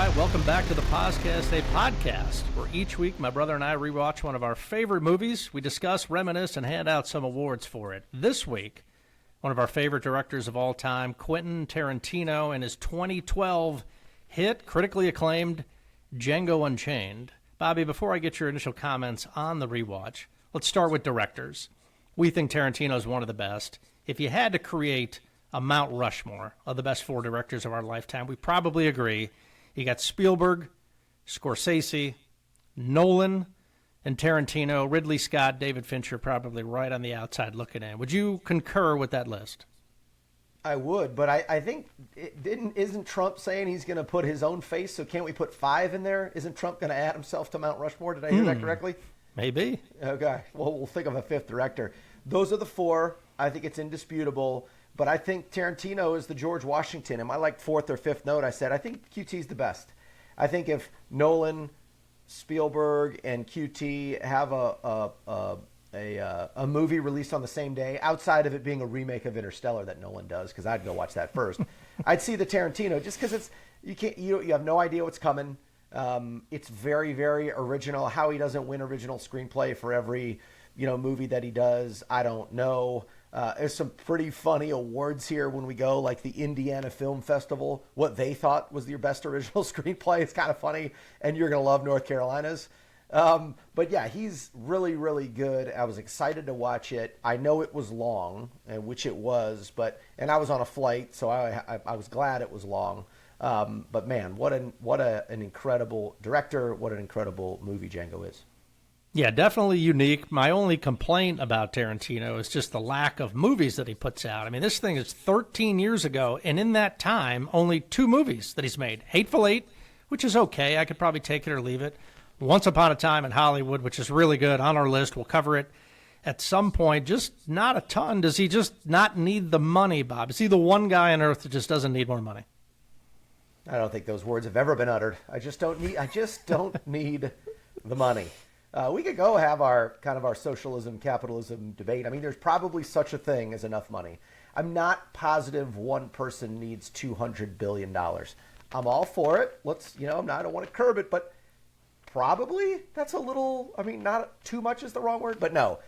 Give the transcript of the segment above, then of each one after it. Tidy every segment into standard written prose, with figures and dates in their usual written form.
right, welcome back to the Pozcast, a podcast where each week my brother and I rewatch one of our favorite movies. We discuss, reminisce, and hand out some awards for it. This week, one of our favorite directors of all time, Quentin Tarantino, and his 2012 hit, critically acclaimed, Django Unchained. Bobby, before I get your initial comments on the rewatch, let's start with directors. We think Tarantino is one of the best. If you had to create a Mount Rushmore of the best four directors of our lifetime, we probably agree. You got Spielberg, Scorsese, Nolan, and Tarantino. Ridley Scott, David Fincher probably right on the outside looking in. Would you concur with that list? I would, but I think isn't Trump saying he's going to put his own face? So can't we put 5 in there? Isn't Trump going to add himself to Mount Rushmore? Did I hear that correctly? Maybe. Okay. Well, we'll think of a 5th director. Those are the 4. I think it's indisputable. But I think Tarantino is the George Washington. In my 4th or 5th note, I said I think QT's the best. I think if Nolan, Spielberg, and QT have a movie released on the same day, outside of it being a remake of Interstellar that Nolan does, because I'd go watch that first, I'd see the Tarantino just because you have no idea what's coming. It's very, very original. How he doesn't win original screenplay for every movie that he does, I don't know. There's some pretty funny awards here when we go, like the Indiana Film Festival. What they thought was your best original screenplay is kind of funny, and you're going to love North Carolina's. But yeah, he's really, really good. I was excited to watch it. I know it was long, which it was, and I was on a flight, so I was glad it was long. But man, what an incredible director, what an incredible movie Django is. Yeah, definitely unique. My only complaint about Tarantino is just the lack of movies that he puts out. I mean, this thing is 13 years ago, and in that time, only 2 movies that he's made. Hateful Eight, which is okay. I could probably take it or leave it. Once Upon a Time in Hollywood, which is really good, on our list. We'll cover it at some point. Just not a ton. Does he just not need the money, Bob? Is he the one guy on earth that just doesn't need more money? I don't think those words have ever been uttered. I just don't need the money. We could go have our socialism, capitalism debate. I mean, there's probably such a thing as enough money. I'm not positive one person needs $200 billion. I'm all for it. I don't want to curb it, but probably that's a little, not too much is the wrong word, but no.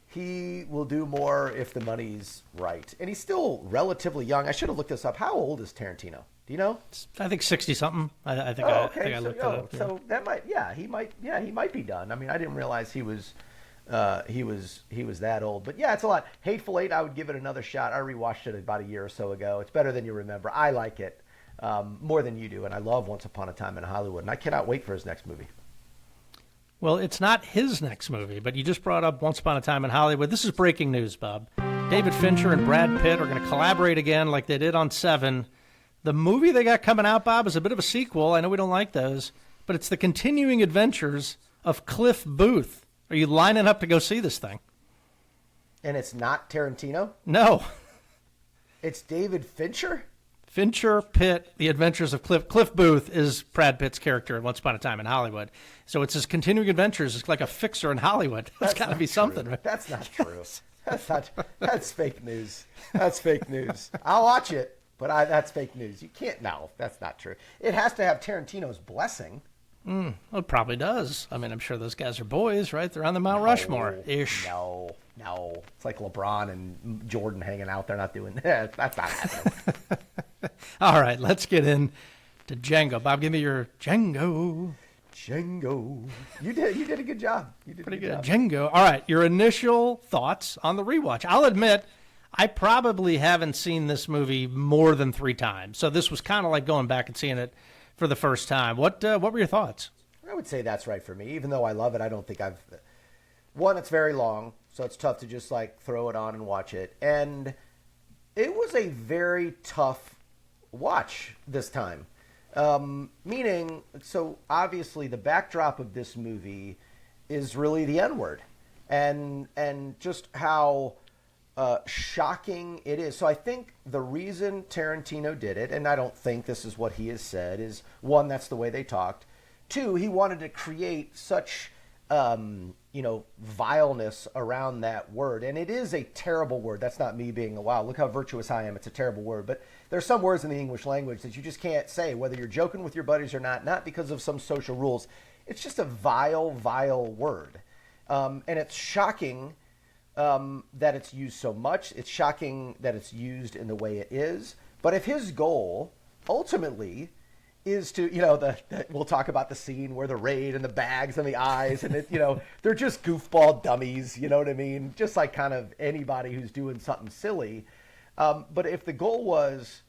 He will do more if the money's right. And he's still relatively young. I should have looked this up. How old is Tarantino? Do you know? I think 60-something. I think I looked it up. So that might, he might be done. I mean, I didn't realize he was that old. But yeah, it's a lot. Hateful Eight, I would give it another shot. I rewatched it about a year or so ago. It's better than you remember. I like it more than you do, and I love Once Upon a Time in Hollywood, and I cannot wait for his next movie. Well, it's not his next movie, but you just brought up Once Upon a Time in Hollywood. This is breaking news, Bob. David Fincher and Brad Pitt are going to collaborate again like they did on Seven. The movie they got coming out, Bob, is a bit of a sequel. I know we don't like those, but it's the continuing adventures of Cliff Booth. Are you lining up to go see this thing? And it's not Tarantino? No. It's David Fincher? Fincher, Pitt, The Adventures of Cliff Booth is Brad Pitt's character in Once Upon a Time in Hollywood. So it's his continuing adventures. It's like a fixer in Hollywood. That's got to be something, right? That's not true. That's fake news. That's fake news. I'll watch it, but that's fake news. You can't. No, that's not true. It has to have Tarantino's blessing. Well, it probably does. I mean, I'm sure those guys are boys, right? They're on the Mount Rushmore-ish. No. It's like LeBron and Jordan hanging out. They're not doing that. That's not happening. All right, let's get in to Django. Bob, give me your Django. You did a good job. You did pretty good good. Job. Django. All right, your initial thoughts on the rewatch. I'll admit, I probably haven't seen this movie more than 3 times. So this was kind of like going back and seeing it for the first time. What were your thoughts? I would say that's right for me. Even though I love it, I don't think I've... One, it's very long, so it's tough to just throw it on and watch it. And it was a very tough watch this time. Meaning, so obviously the backdrop of this movie is really the N-word. And just how shocking it is. So I think the reason Tarantino did it, and I don't think this is what he has said, is 1, that's the way they talked. 2, he wanted to create such vileness around that word. And it is a terrible word. That's not me being wow, look how virtuous I am. It's a terrible word. But there's some words in the English language that you just can't say, whether you're joking with your buddies or not because of some social rules. It's just a vile, vile word. And it's shocking that it's used so much. It's shocking that it's used in the way it is. But if his goal ultimately is to, we'll talk about the scene where the raid and the bags and the eyes and they're just goofball dummies, you know what I mean? Just like kind of anybody who's doing something silly. But if the goal was,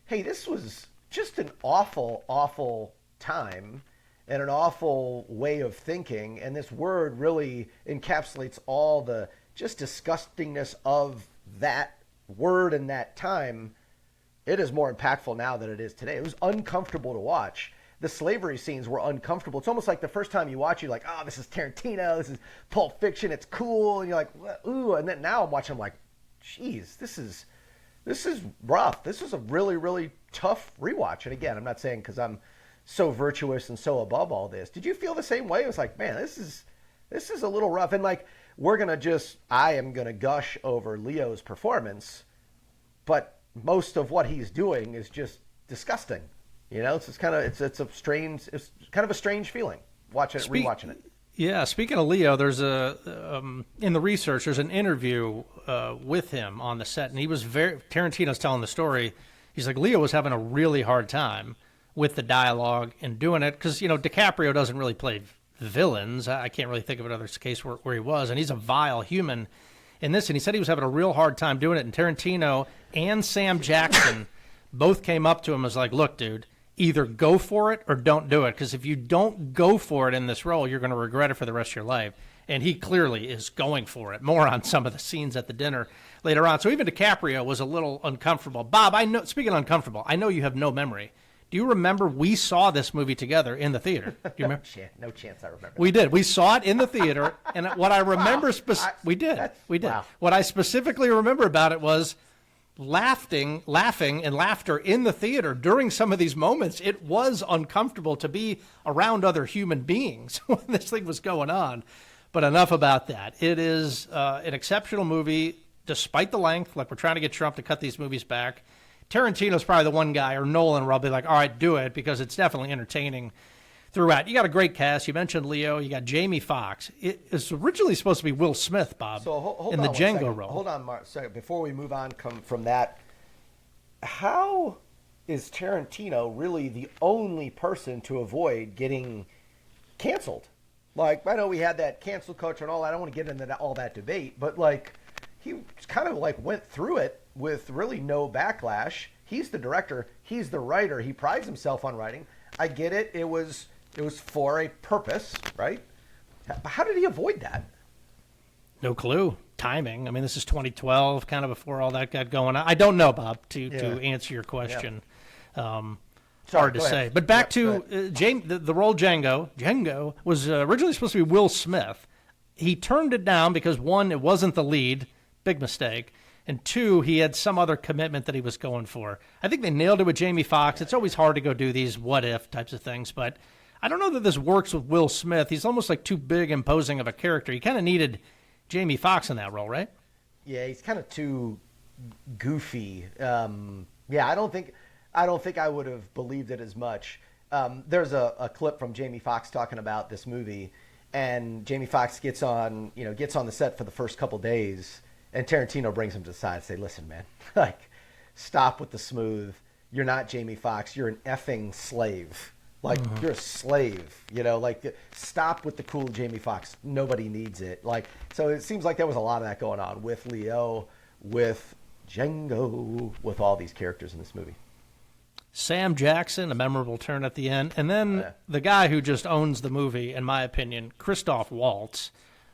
hey, this was just an awful, awful time and an awful way of thinking, and this word really encapsulates all the just disgustingness of that word and that time, it is more impactful now than it is today. It was uncomfortable to watch. The slavery scenes were uncomfortable. It's almost like the first time you watch, you're like, oh, this is Tarantino, this is Pulp Fiction, it's cool. And you're like, ooh. And then now I'm watching, I'm like, geez, this is rough. This is a really, really tough rewatch. And again, I'm not saying because I'm so virtuous and so above all this. Did you feel the same way? It was like, man, this is a little rough. And like, I am going to gush over Leo's performance, but most of what he's doing is just disgusting. It's kind of a strange feeling rewatching it. Yeah, speaking of Leo, there's in the research, there's an interview with him on the set, and Tarantino's telling the story. He's like, Leo was having a really hard time with the dialogue and doing it because, DiCaprio doesn't really play villains. I can't really think of another case where he was, and he's a vile human in this, and he said he was having a real hard time doing it, and Tarantino and Sam Jackson both came up to him and was like, look, dude, either go for it or don't do it, because if you don't go for it in this role, you're going to regret it for the rest of your life. And he clearly is going for it, more on some of the scenes at the dinner later on. So even DiCaprio was a little uncomfortable. Bob, speaking of uncomfortable, I know you have no memory. Do you remember we saw this movie together in the theater? Do you remember? No chance I remember. We did. We saw it in the theater, and what I remember we did. Wow. What I specifically remember about it was laughing and laughter in the theater during some of these moments. It was uncomfortable to be around other human beings when this thing was going on. But enough about that. It is an exceptional movie, despite the length. Like, we're trying to get Trump to cut these movies back. Tarantino's probably the one guy, or Nolan, where I'll be like, all right, do it, because it's definitely entertaining throughout. You got a great cast. You mentioned Leo. You got Jamie Foxx. It was originally supposed to be Will Smith, Bob, in the Django role. Hold on, Mark. Second. Before we move on from that, how is Tarantino really the only person to avoid getting canceled? Like, I know we had that cancel culture and all that. I don't want to get into all that debate, but like, he kind of like went through it with really no backlash. He's the director. He's the writer. He prides himself on writing. I get it. It was for a purpose, right? How did he avoid that? No clue. Timing. I mean, this is 2012, kind of before all that got going on. I don't know, Bob, to answer your question. Yeah. Hard to say. But back to the role Django. Django was originally supposed to be Will Smith. He turned it down because, one, it wasn't the lead. Big mistake. And two, he had some other commitment that he was going for. I think they nailed it with Jamie Foxx. It's always hard to go do these what-if types of things, but I don't know that this works with Will Smith. He's almost like too big, imposing of a character. You kind of needed Jamie Foxx in that role, right? Yeah, he's kind of too goofy. I don't think I would have believed it as much. There's a clip from Jamie Foxx talking about this movie, and Jamie Foxx gets on the set for the first couple days, and Tarantino brings him to the side and say, listen, man, like, stop with the smooth. You're not Jamie Foxx. You're an effing slave. Like, you're a slave, like, stop with the cool Jamie Foxx. Nobody needs it. Like, so it seems like there was a lot of that going on with Leo, with Django, with all these characters in this movie. Sam Jackson, a memorable turn at the end. And then the guy who just owns the movie, in my opinion, Christoph Waltz,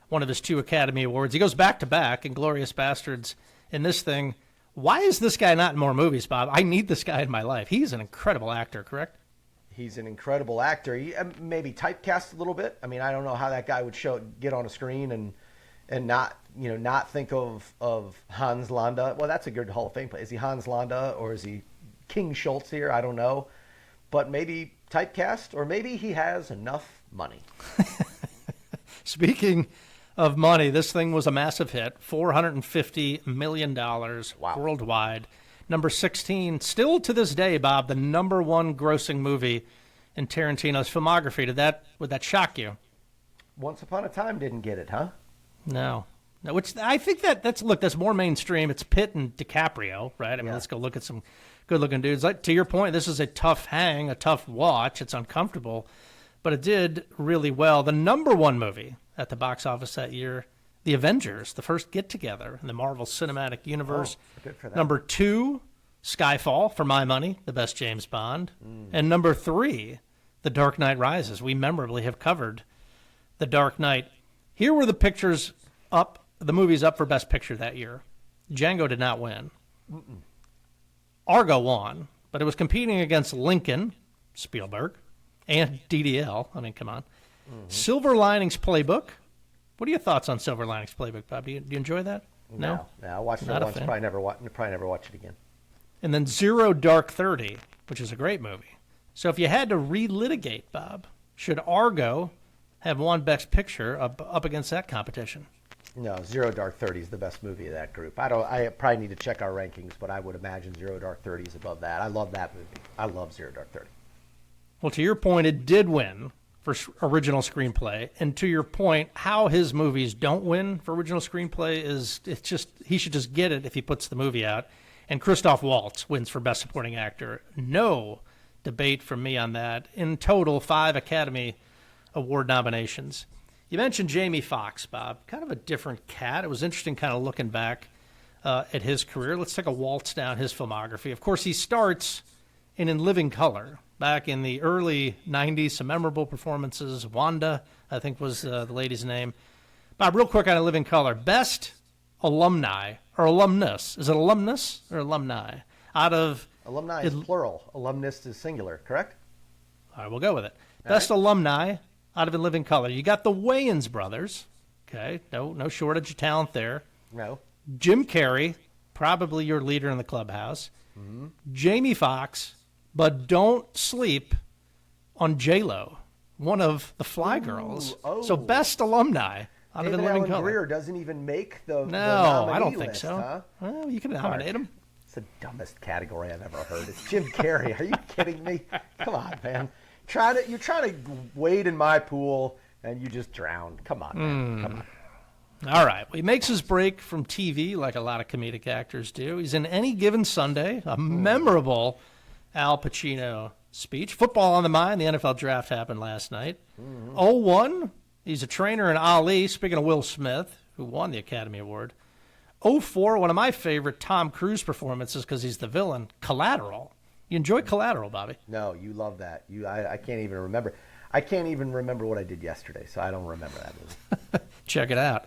one of his 2 Academy Awards. He goes back-to-back in Glorious Bastards in this thing. Why is this guy not in more movies, Bob? I need this guy in my life. He's an incredible actor, correct? He's an incredible actor. He maybe typecast a little bit. I mean, I don't know how that guy would get on a screen and not think of Hans Landa. Well, that's a good Hall of Fame play. Is he Hans Landa or is he King Schultz here? I don't know. But maybe typecast, or maybe he has enough money. Speaking of money. This thing was a massive hit, $450 million worldwide. Number 16, still to this day, Bob, the number one grossing movie in Tarantino's filmography. Would that shock you? Once Upon a Time didn't get it, huh? No, which I think that's more mainstream. It's Pitt and DiCaprio, right? I mean, let's go look at some good-looking dudes. Like, to your point, this is a tough hang, a tough watch. It's uncomfortable, but it did really well. The number one movie at the box office that year, The Avengers, the first get-together in the Marvel Cinematic Universe. Good for that. Number 2, Skyfall, for my money, the best James Bond. And number 3, The Dark Knight Rises. We memorably have covered The Dark Knight. Here were the pictures up, the movies up for Best Picture that year. Django did not win. Argo won, but it was competing against Lincoln, Spielberg, and DDL. I mean, come on. Silver Linings Playbook. What are your thoughts on Silver Linings Playbook, Bob? Do you enjoy that? No, I watched it once. Probably never watch it again. And then Zero Dark 30, which is a great movie. So if you had to relitigate, Bob, should Argo have won Best Picture up against that competition? No, Zero Dark 30 is the best movie of that group. I probably need to check our rankings, but I would imagine Zero Dark 30 is above that. I love that movie. I love Zero Dark 30. Well, to your point, it did win for original screenplay. And to your point, how his movies don't win for original screenplay is he should just get it if he puts the movie out. And Christoph Waltz wins for Best Supporting Actor. No debate from me on that. In total, 5 Academy Award nominations. You mentioned Jamie Foxx, Bob. Kind of a different cat. It was interesting kind of looking back at his career. Let's take a waltz down his filmography. Of course, he starts in Living Color. Back in the early 90s, some memorable performances. Wanda, I think, was the lady's name. Bob, real quick on A Living Color. Best alumni or alumnus. Is it alumnus or alumni? Alumni is plural. Alumnus is singular, correct? All right, we'll go with it. Best alumni out of In Living Color. You got the Wayans brothers. Okay, no shortage of talent there. No. Jim Carrey, probably your leader in the clubhouse. Mm-hmm. Jamie Foxx, but don't sleep on J-Lo, one of the Fly Girls. So best alumni out of In Living Color. Greer doesn't even make the I don't think list, so. Huh? Well, you can nominate him. It's the dumbest category I've ever heard. It's Jim Carrey. Are you kidding me? Come on, man. You're trying to wade in my pool, and you just drown. Come on, man. Come on. All right. Well, he makes his break from TV like a lot of comedic actors do. He's in Any Given Sunday, a memorable Al Pacino speech. Football on the Mind. The NFL draft happened last night. 01, he's a trainer in Ali, speaking of Will Smith, who won the Academy Award. 04, one of my favorite Tom Cruise performances because he's the villain, Collateral. You enjoy Collateral, Bobby? No, you love that. I can't even remember. I can't even remember what I did yesterday, so I don't remember that movie. Check it out.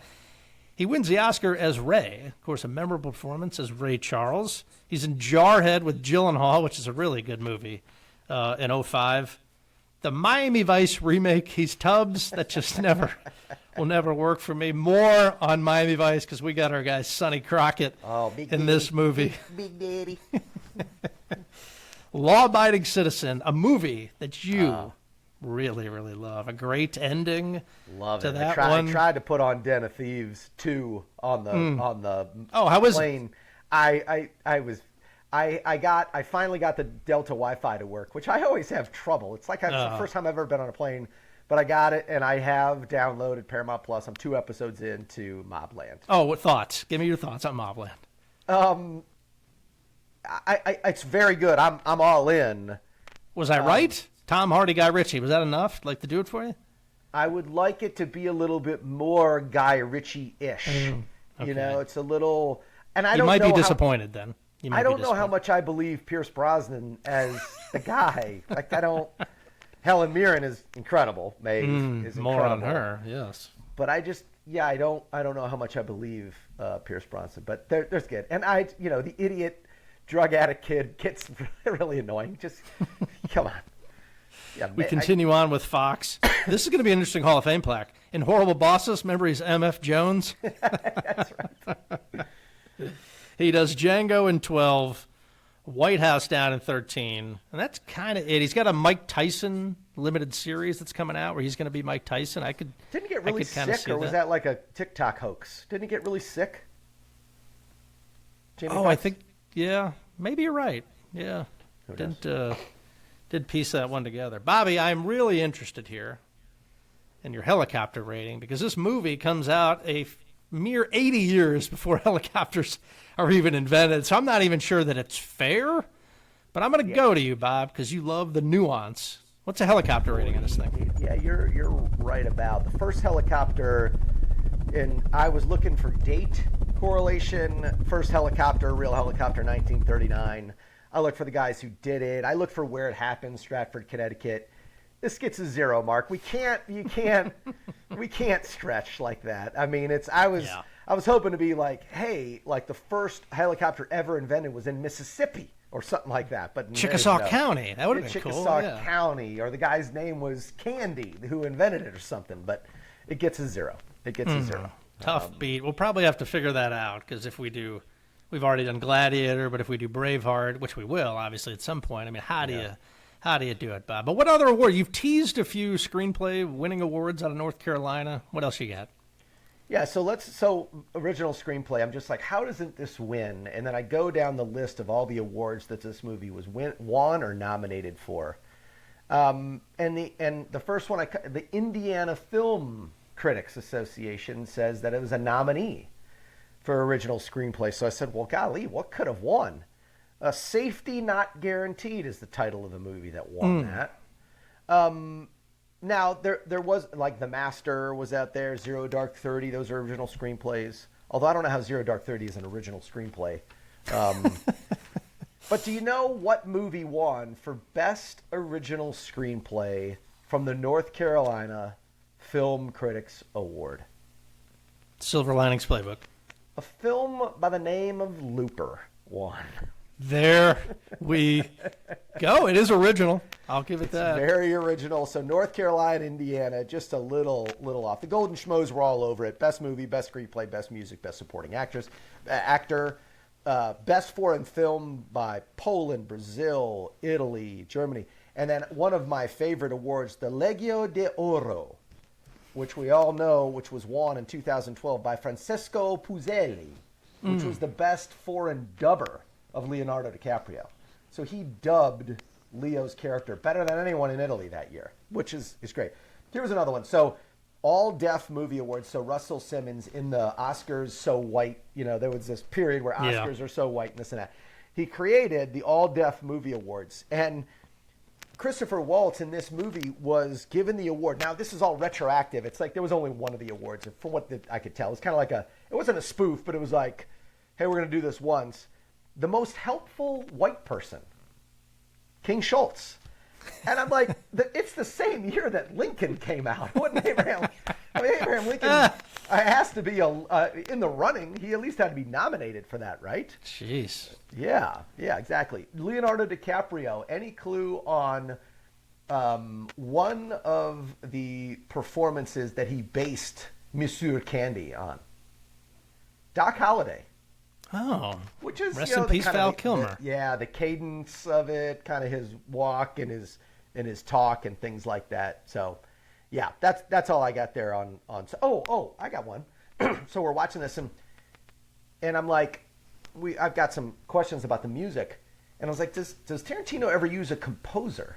He wins the Oscar as Ray. Of course, a memorable performance as Ray Charles. He's in Jarhead with Gyllenhaal, which is a really good movie, in 05. The Miami Vice remake, he's Tubbs. That just will never work for me. More on Miami Vice because we got our guy Sonny Crockett in this movie. Big Daddy. Law-Abiding Citizen, a movie that you really, really love. A great ending to that one. I tried to put on Den of Thieves 2 on the how was plane. it? I finally got the Delta Wi-Fi to work, which I always have trouble. It's like it's the first time I've ever been on a plane, but I got it, and I have downloaded Paramount Plus. I'm 2 episodes into Mobland. Oh, what thoughts? Give me your thoughts on Mobland. It's very good. I'm all in. Was I right? Tom Hardy, Guy Ritchie. Was that enough? Like to do it for you? I would like it to be a little bit more Guy Ritchie-ish. Okay. You know, it's a little. And I you don't might know be disappointed then. I don't know how much I believe Pierce Brosnan as the guy. Like I don't. Helen Mirren is incredible. Maeve is incredible. More on her, yes. But I don't know how much I believe Pierce Brosnan. But there's good. And the idiot drug addict kid gets really annoying. Just come on. Yeah, we continue on with Fox. This is going to be an interesting Hall of Fame plaque. In Horrible Bosses, remember he's M.F. Jones? That's right. He does Django in 12, White House down in 13, and that's kind of it. He's got a Mike Tyson limited series that's coming out where he's going to be Mike Tyson. Didn't he get really sick, or was that like a TikTok hoax? Didn't he get really sick? Jamie Foxx? I think, yeah, maybe you're right. Yeah, did piece that one together. Bobby, I'm really interested here in your helicopter rating because this movie comes out a mere 80 years before helicopters are even invented. So I'm not even sure that it's fair, but I'm going to go to you, Bob, because you love the nuance. What's a helicopter rating on this thing? Yeah, you're right about the first helicopter. And I was looking for date correlation. First helicopter, real helicopter, 1939. I looked for the guys who did it. I looked for where it happened, Stratford, Connecticut. This gets a 0 mark. We can't stretch like that. I mean, I was hoping to be like, hey, like the first helicopter ever invented was in Mississippi or something like that. But Chickasaw County. That would have been cool. Chickasaw County, or the guy's name was Candy who invented it or something. But it gets a 0. It gets a 0. Tough beat. We'll probably have to figure that out because if we do, we've already done Gladiator, but if we do Braveheart, which we will obviously at some point, I mean, how do you do it, Bob? But what other award? You've teased a few screenplay winning awards out of North Carolina. What else you got? Yeah, so original screenplay. I'm just like, how doesn't this win? And then I go down the list of all the awards that this movie was won or nominated for. And the first one, the Indiana Film Critics Association says that it was a nominee for original screenplay. So I said, well, golly, what could have won? Safety Not Guaranteed is the title of the movie that won that. Now, there was, like, The Master was out there, Zero Dark 30, those are original screenplays. Although I don't know how Zero Dark 30 is an original screenplay. But do you know what movie won for Best Original Screenplay from the North Carolina Film Critics Award? Silver Linings Playbook. A film by the name of Looper won. There we go. It is original. I'll give it that. Very original. So North Carolina, Indiana, just a little off. The Golden Schmoes were all over it. Best movie, best screenplay, best music, best supporting actor, best foreign film by Poland, Brazil, Italy, Germany. And then one of my favorite awards, the Legio de Oro, which we all know, which was won in 2012 by Francesco Puzzelli, which was the best foreign dubber of Leonardo DiCaprio. So he dubbed Leo's character better than anyone in Italy that year, which is great. Here's another one. So all deaf movie awards. So Russell Simmons in the Oscars So White, there was this period where Oscars are so white and this and that. He created the all deaf movie awards. And Christoph Waltz in this movie was given the award. Now, this is all retroactive. It's like there was only one of the awards, from what I could tell. It's kind of like it wasn't a spoof, but it was like, hey, we're going to do this once. The most helpful white person, King Schultz. And I'm like, it's the same year that Lincoln came out. Wasn't Abraham Lincoln has to be in the running. He at least had to be nominated for that, right? Jeez. Yeah, exactly. Leonardo DiCaprio, any clue on one of the performances that he based Monsieur Candy on? Doc Holliday. Oh, which is rest in peace, Val Kilmer. The cadence of it, kind of his walk and his talk and things like that. So, yeah, that's all I got there on. I got one. So we're watching this and I'm like, I've got some questions about the music, and I was like, does Tarantino ever use a composer,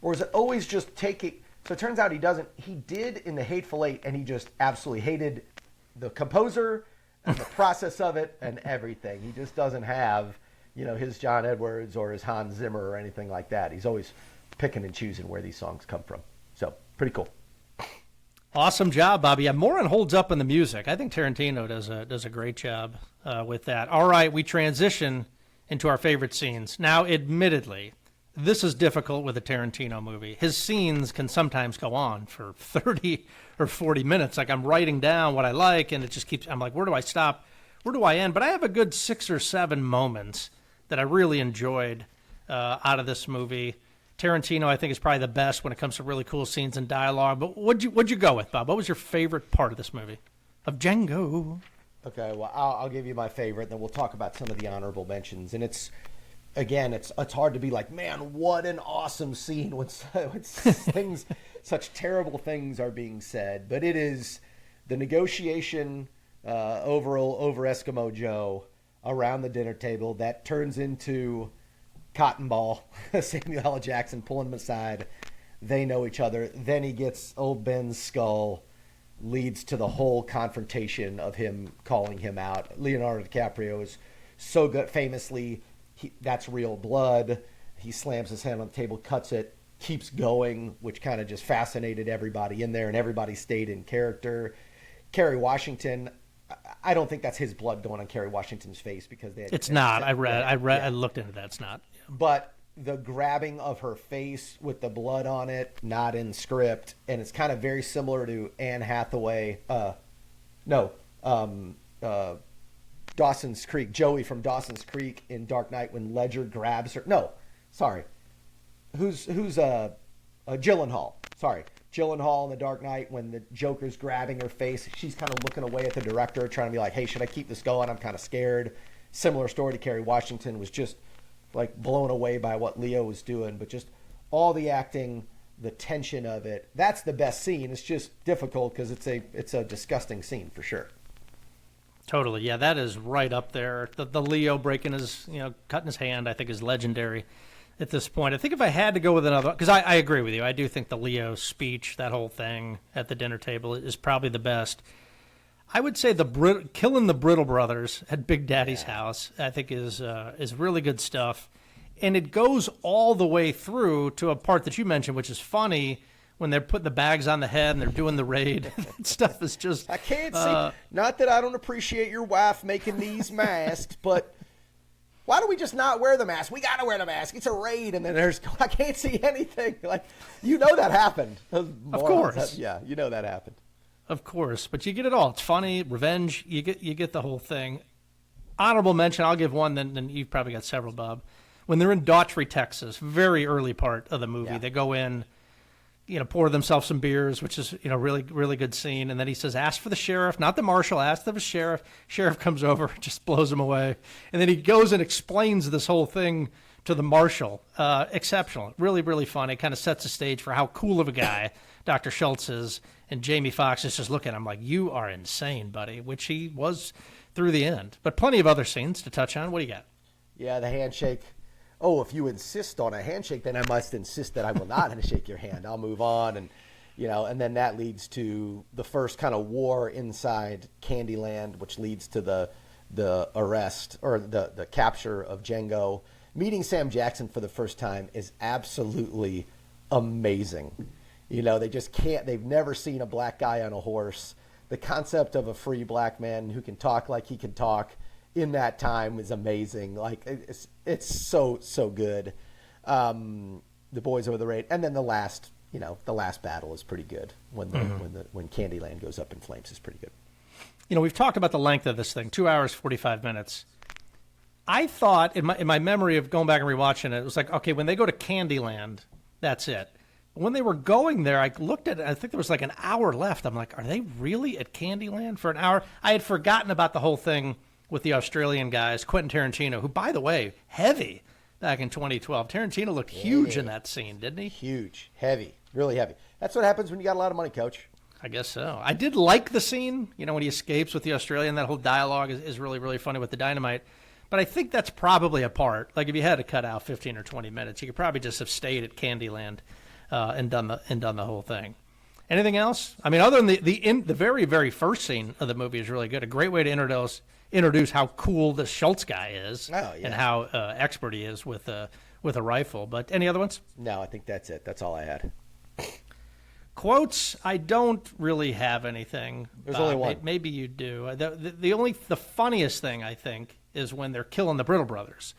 or is it always just take it? So it turns out he doesn't. He did in The Hateful Eight, and he just absolutely hated the composer and the process of it and everything. He just doesn't have, his John Edwards or his Hans Zimmer or anything like that. He's always picking and choosing where these songs come from. So, pretty cool. Awesome job, Bobby. Yeah, Morin holds up in the music. I think Tarantino does a great job with that. All right, we transition into our favorite scenes. Now, admittedly, this is difficult with a Tarantino movie. His scenes can sometimes go on for 30 or 40 minutes. Like, I'm writing down what I like, and it just keeps, I'm like, where do I stop? Where do I end? But I have a good 6 or 7 moments that I really enjoyed out of this movie. Tarantino, I think, is probably the best when it comes to really cool scenes and dialogue. But what'd you go with, Bob? What was your favorite part of this movie? Of Django? Okay, well, I'll give you my favorite, and then we'll talk about some of the honorable mentions. And it's again, it's hard to be like, man, what an awesome scene when such terrible things are being said. But it is the negotiation over Eskimo Joe around the dinner table that turns into Cotton Ball, Samuel L. Jackson pulling him aside. They know each other. Then he gets old Ben's skull, leads to the whole confrontation of him calling him out. Leonardo DiCaprio is so good. Famously, that's real blood. He slams his hand on the table, cuts it, keeps going, which kind of just fascinated everybody in there, and everybody stayed in character. Kerry Washington, I don't think that's his blood going on Kerry Washington's face because they. It's not. I looked into that. It's not. But the grabbing of her face with the blood on it, not in script, and it's kind of very similar to Anne Hathaway. Dawson's Creek, Joey from Dawson's Creek in Dark Knight when Ledger grabs her. No, sorry. Who's Gyllenhaal? Sorry. Gyllenhaal in The Dark Knight when the Joker's grabbing her face. She's kind of looking away at the director, trying to be like, hey, should I keep this going? I'm kind of scared. Similar story to Kerry Washington, was just like blown away by what Leo was doing, but just all the acting, the tension of it. That's the best scene. It's just difficult because it's a disgusting scene for sure. Totally. Yeah, that is right up there. The Leo breaking his, cutting his hand, I think is legendary at this point. I think if I had to go with another, because I agree with you. I do think the Leo speech, that whole thing at the dinner table is probably the best. I would say killing the Brittle Brothers at Big Daddy's house, I think is really good stuff. And it goes all the way through to a part that you mentioned, which is funny, when they're putting the bags on the head and they're doing the raid. That stuff is just... I can't see... Not that I don't appreciate your wife making these masks, but why do we just not wear the mask? We got to wear the mask. It's a raid. And then I can't see anything. Like, that happened. Of course. Yeah, that happened. Of course. But you get it all. It's funny, revenge. You get the whole thing. Honorable mention, I'll give one, then you've probably got several, Bob. When they're in Daughtry, Texas, very early part of the movie, they go in... pour themselves some beers, which is, really, really good scene. And then he says, ask for the sheriff, not the marshal, ask the sheriff. Sheriff comes over, just blows him away. And then he goes and explains this whole thing to the marshal. Exceptional. Really, really funny. Kind of sets the stage for how cool of a guy Dr. Schultz is. And Jamie Foxx is just looking at him like, you are insane, buddy, which he was through the end. But plenty of other scenes to touch on. What do you got? Yeah, the handshake. Oh, if you insist on a handshake, then I must insist that I will not shake your hand. I'll move on. And, and then that leads to the first kind of war inside Candyland, which leads to the arrest or the capture of Django. Meeting Sam Jackson for the first time is absolutely amazing. They just can't, they've never seen a black guy on a horse. The concept of a free black man who can talk like he can talk in that time is amazing. Like it's so good. The boys over the raid, and then the last battle is pretty good when when Candyland goes up in flames is pretty good. We've talked about the length of this thing, 2 hours 45 minutes. I thought in my memory of going back and rewatching it, it was like, okay, when they go to Candyland, that's it. When they were going there, I looked at it, I think there was like an hour left. I'm like, are they really at Candyland for an hour? I had forgotten about the whole thing with the Australian guys, Quentin Tarantino, who, by the way, heavy back in 2012. Tarantino looked huge in that scene, didn't he? Huge, heavy, really heavy. That's what happens when you got a lot of money, Coach. I guess so. I did like the scene, when he escapes with the Australian. That whole dialogue is really, really funny with the dynamite. But I think that's probably a part. Like if you had to cut out 15 or 20 minutes, you could probably just have stayed at Candyland and done the whole thing. Anything else? I mean, other than the very, very first scene of the movie is really good. A great way to introduce how cool the Schultz guy is and how expert he is with a rifle. But any other ones? No, I think that's it. That's all I had. Quotes, I don't really have anything. There's only one. Maybe you do. The funniest thing, I think, is when they're killing the Brittle Brothers.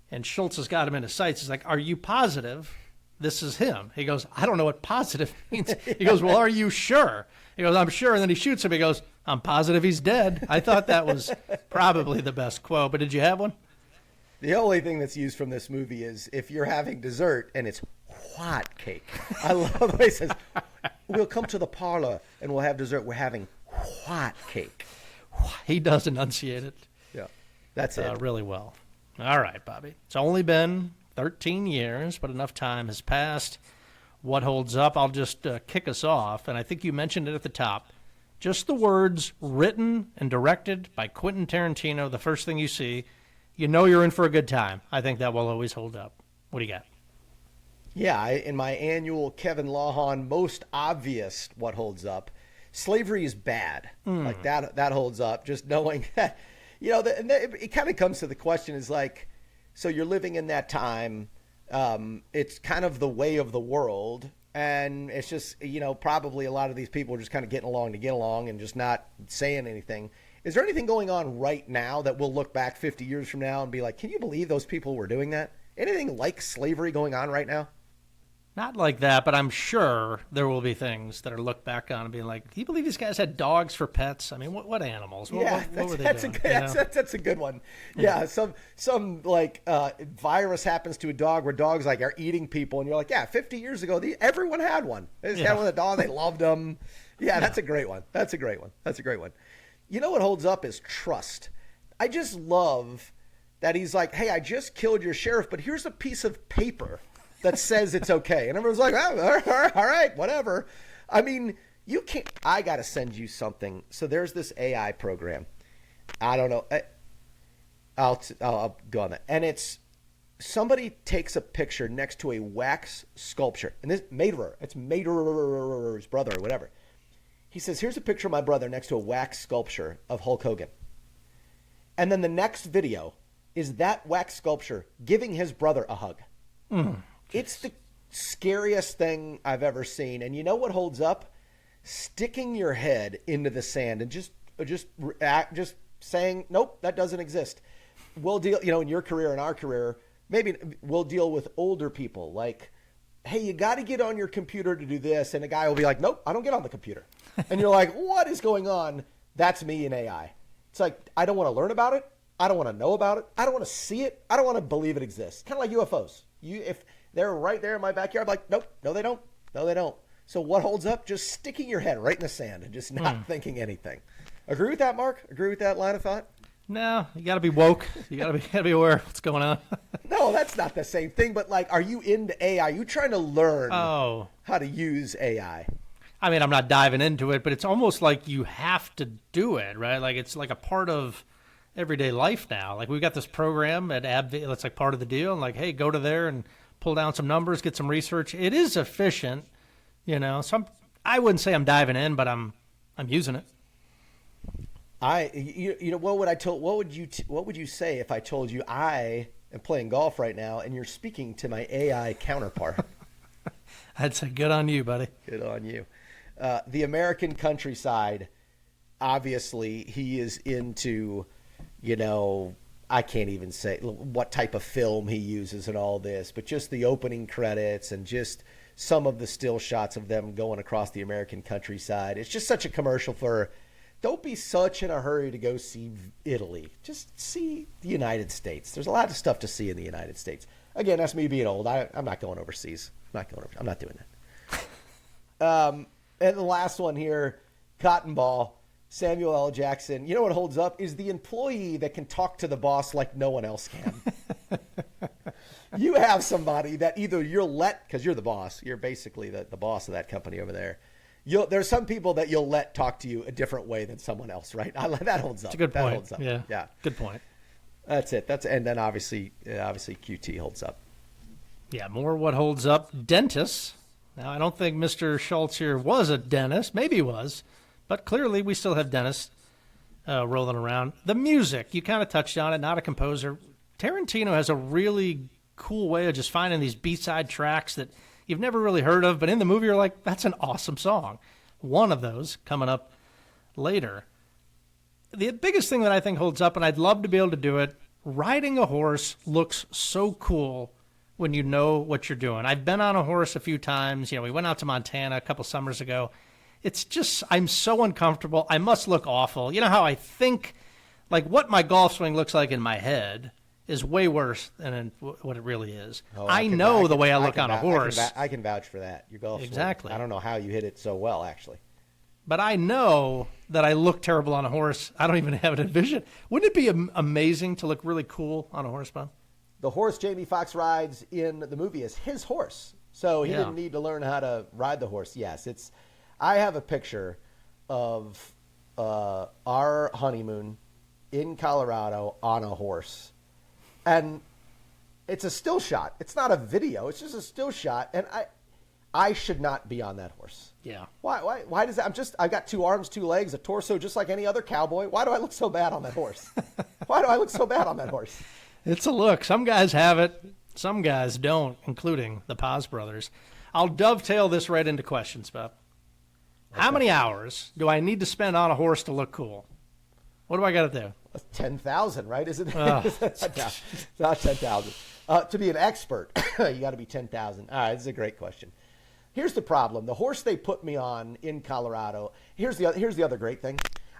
And Schultz has got him in his sights. He's like, are you positive this is him? He goes, I don't know what positive means. He goes, well, are you sure? He goes, I'm sure. And then he shoots him. He goes, I'm positive he's dead. I thought that was probably the best quote. But did you have one? The only thing that's used from this movie is if you're having dessert and it's hot cake. I love the way he says, we'll come to the parlor and we'll have dessert. We're having hot cake. He does enunciate it. Yeah, that's it. Really well. All right, Bobby. It's only been 13 years, but enough time has passed. What holds up? I'll just kick us off, and I think you mentioned it at the top. Just the words written and directed by Quentin Tarantino, the first thing you see, you know you're in for a good time. I think that will always hold up. What do you got? Yeah, in my annual Kevin Lawhon most obvious what holds up, slavery is bad. Like that holds up. Just knowing that, it kind of comes to the question is like, so you're living in that time. It's kind of the way of the world. And it's just, probably a lot of these people are just kind of getting along to get along and just not saying anything. Is there anything going on right now that we'll look back 50 years from now and be like, can you believe those people were doing that? Anything like slavery going on right now? Not like that, but I'm sure there will be things that are looked back on and being like, do you believe these guys had dogs for pets? I mean, what animals? What were they doing? That's a good one. Yeah, some like virus happens to a dog where dogs like are eating people, and you're like, yeah, 50 years ago, everyone had one. They just had one with a dog. They loved them. Yeah, that's a great one. That's a great one. You know what holds up is trust. I just love that he's like, hey, I just killed your sheriff, but here's a piece of paper that says it's okay. And everyone's like, oh, all right, whatever. I mean, you can't, I got to send you something. So there's this AI program. I don't know. I'll go on that. And it's somebody takes a picture next to a wax sculpture. And this it's Materer's brother or whatever. He says, here's a picture of my brother next to a wax sculpture of Hulk Hogan. And then the next video is that wax sculpture giving his brother a hug. It's the scariest thing I've ever seen. And you know what holds up? Sticking your head into the sand and just saying, nope, that doesn't exist. We'll deal, in your career and our career, maybe we'll deal with older people. Like, hey, you got to get on your computer to do this. And a guy will be like, nope, I don't get on the computer. And you're like, what is going on? That's me in AI. It's like, I don't want to learn about it. I don't want to know about it. I don't want to see it. I don't want to believe it exists. Kind of like UFOs. If they're right there in my backyard, I'm like, nope, no, they don't. No, they don't. So what holds up? Just sticking your head right in the sand and just not thinking anything. Agree with that, Mark? Agree with that line of thought? No, you got to be woke. You got to be aware of what's going on. No, that's not the same thing. But like, are you into AI? Are you trying to learn how to use AI? I mean, I'm not diving into it, but it's almost like you have to do it, right? Like it's like a part of everyday life now. Like we've got this program at AbbVie that's like part of the deal. And like, hey, go to there and pull down some numbers, get some research. It is efficient, So I wouldn't say I'm diving in, but I'm using it. What would you say if I told you I am playing golf right now and you're speaking to my AI counterpart? I'd say good on you, buddy. Good on you. The American countryside, obviously, he is into, I can't even say what type of film he uses and all this, but just the opening credits and just some of the still shots of them going across the American countryside. It's just such a commercial for, don't be such in a hurry to go see Italy. Just see the United States. There's a lot of stuff to see in the United States. Again, that's me being old. I'm not going overseas. I'm not doing that. And the last one here, Cotton Ball. Samuel L. Jackson. You know what holds up is the employee that can talk to the boss like no one else can. You have somebody that either because you're the boss, you're basically the boss of that company over there. There's some people that you'll let talk to you a different way than someone else, right? That holds up. It's a good point. That holds up. Yeah. Good point. That's it. And then obviously QT holds up. Yeah, more what holds up. Dentists. Now, I don't think Mr. Schultz here was a dentist. Maybe he was. But clearly, we still have dentists rolling around. The music, you kind of touched on it, not a composer. Tarantino has a really cool way of just finding these B-side tracks that you've never really heard of, but in the movie you're like, that's an awesome song. One of those coming up later. The biggest thing that I think holds up, and I'd love to be able to do it, riding a horse looks so cool when you know what you're doing. I've been on a horse a few times. We went out to Montana a couple summers ago. It's just, I'm so uncomfortable. I must look awful. You know how I think, like what my golf swing looks like in my head is way worse than what it really is. I know the way I look on a horse. I can vouch for that. Your golf exactly. swing. I don't know how you hit it so well, actually. but I know that I look terrible on a horse. I don't even have it envisioned. Wouldn't it be amazing to look really cool on a horse, Bob? The horse Jamie Foxx rides in the movie is his horse, so he didn't need to learn how to ride the horse. Yes, I have a picture of our honeymoon in Colorado on a horse, and it's a still shot. It's not a video. It's just a still shot, and I should not be on that horse. Yeah. Why does that? I've got 2 arms, 2 legs, a torso, just like any other cowboy. Why do I look so bad on that horse? Why do I look so bad on that horse? It's a look. Some guys have it. Some guys don't, including the Poz Brothers. I'll dovetail this right into questions, Bob. Okay. How many hours do I need to spend on a horse to look cool? What do I got to do? That's 10,000, right? Is it? It's not 10,000. To be an expert, you got to be 10,000. All right, this is a great question. Here's the problem. The horse they put me on in Colorado, here's the other great thing.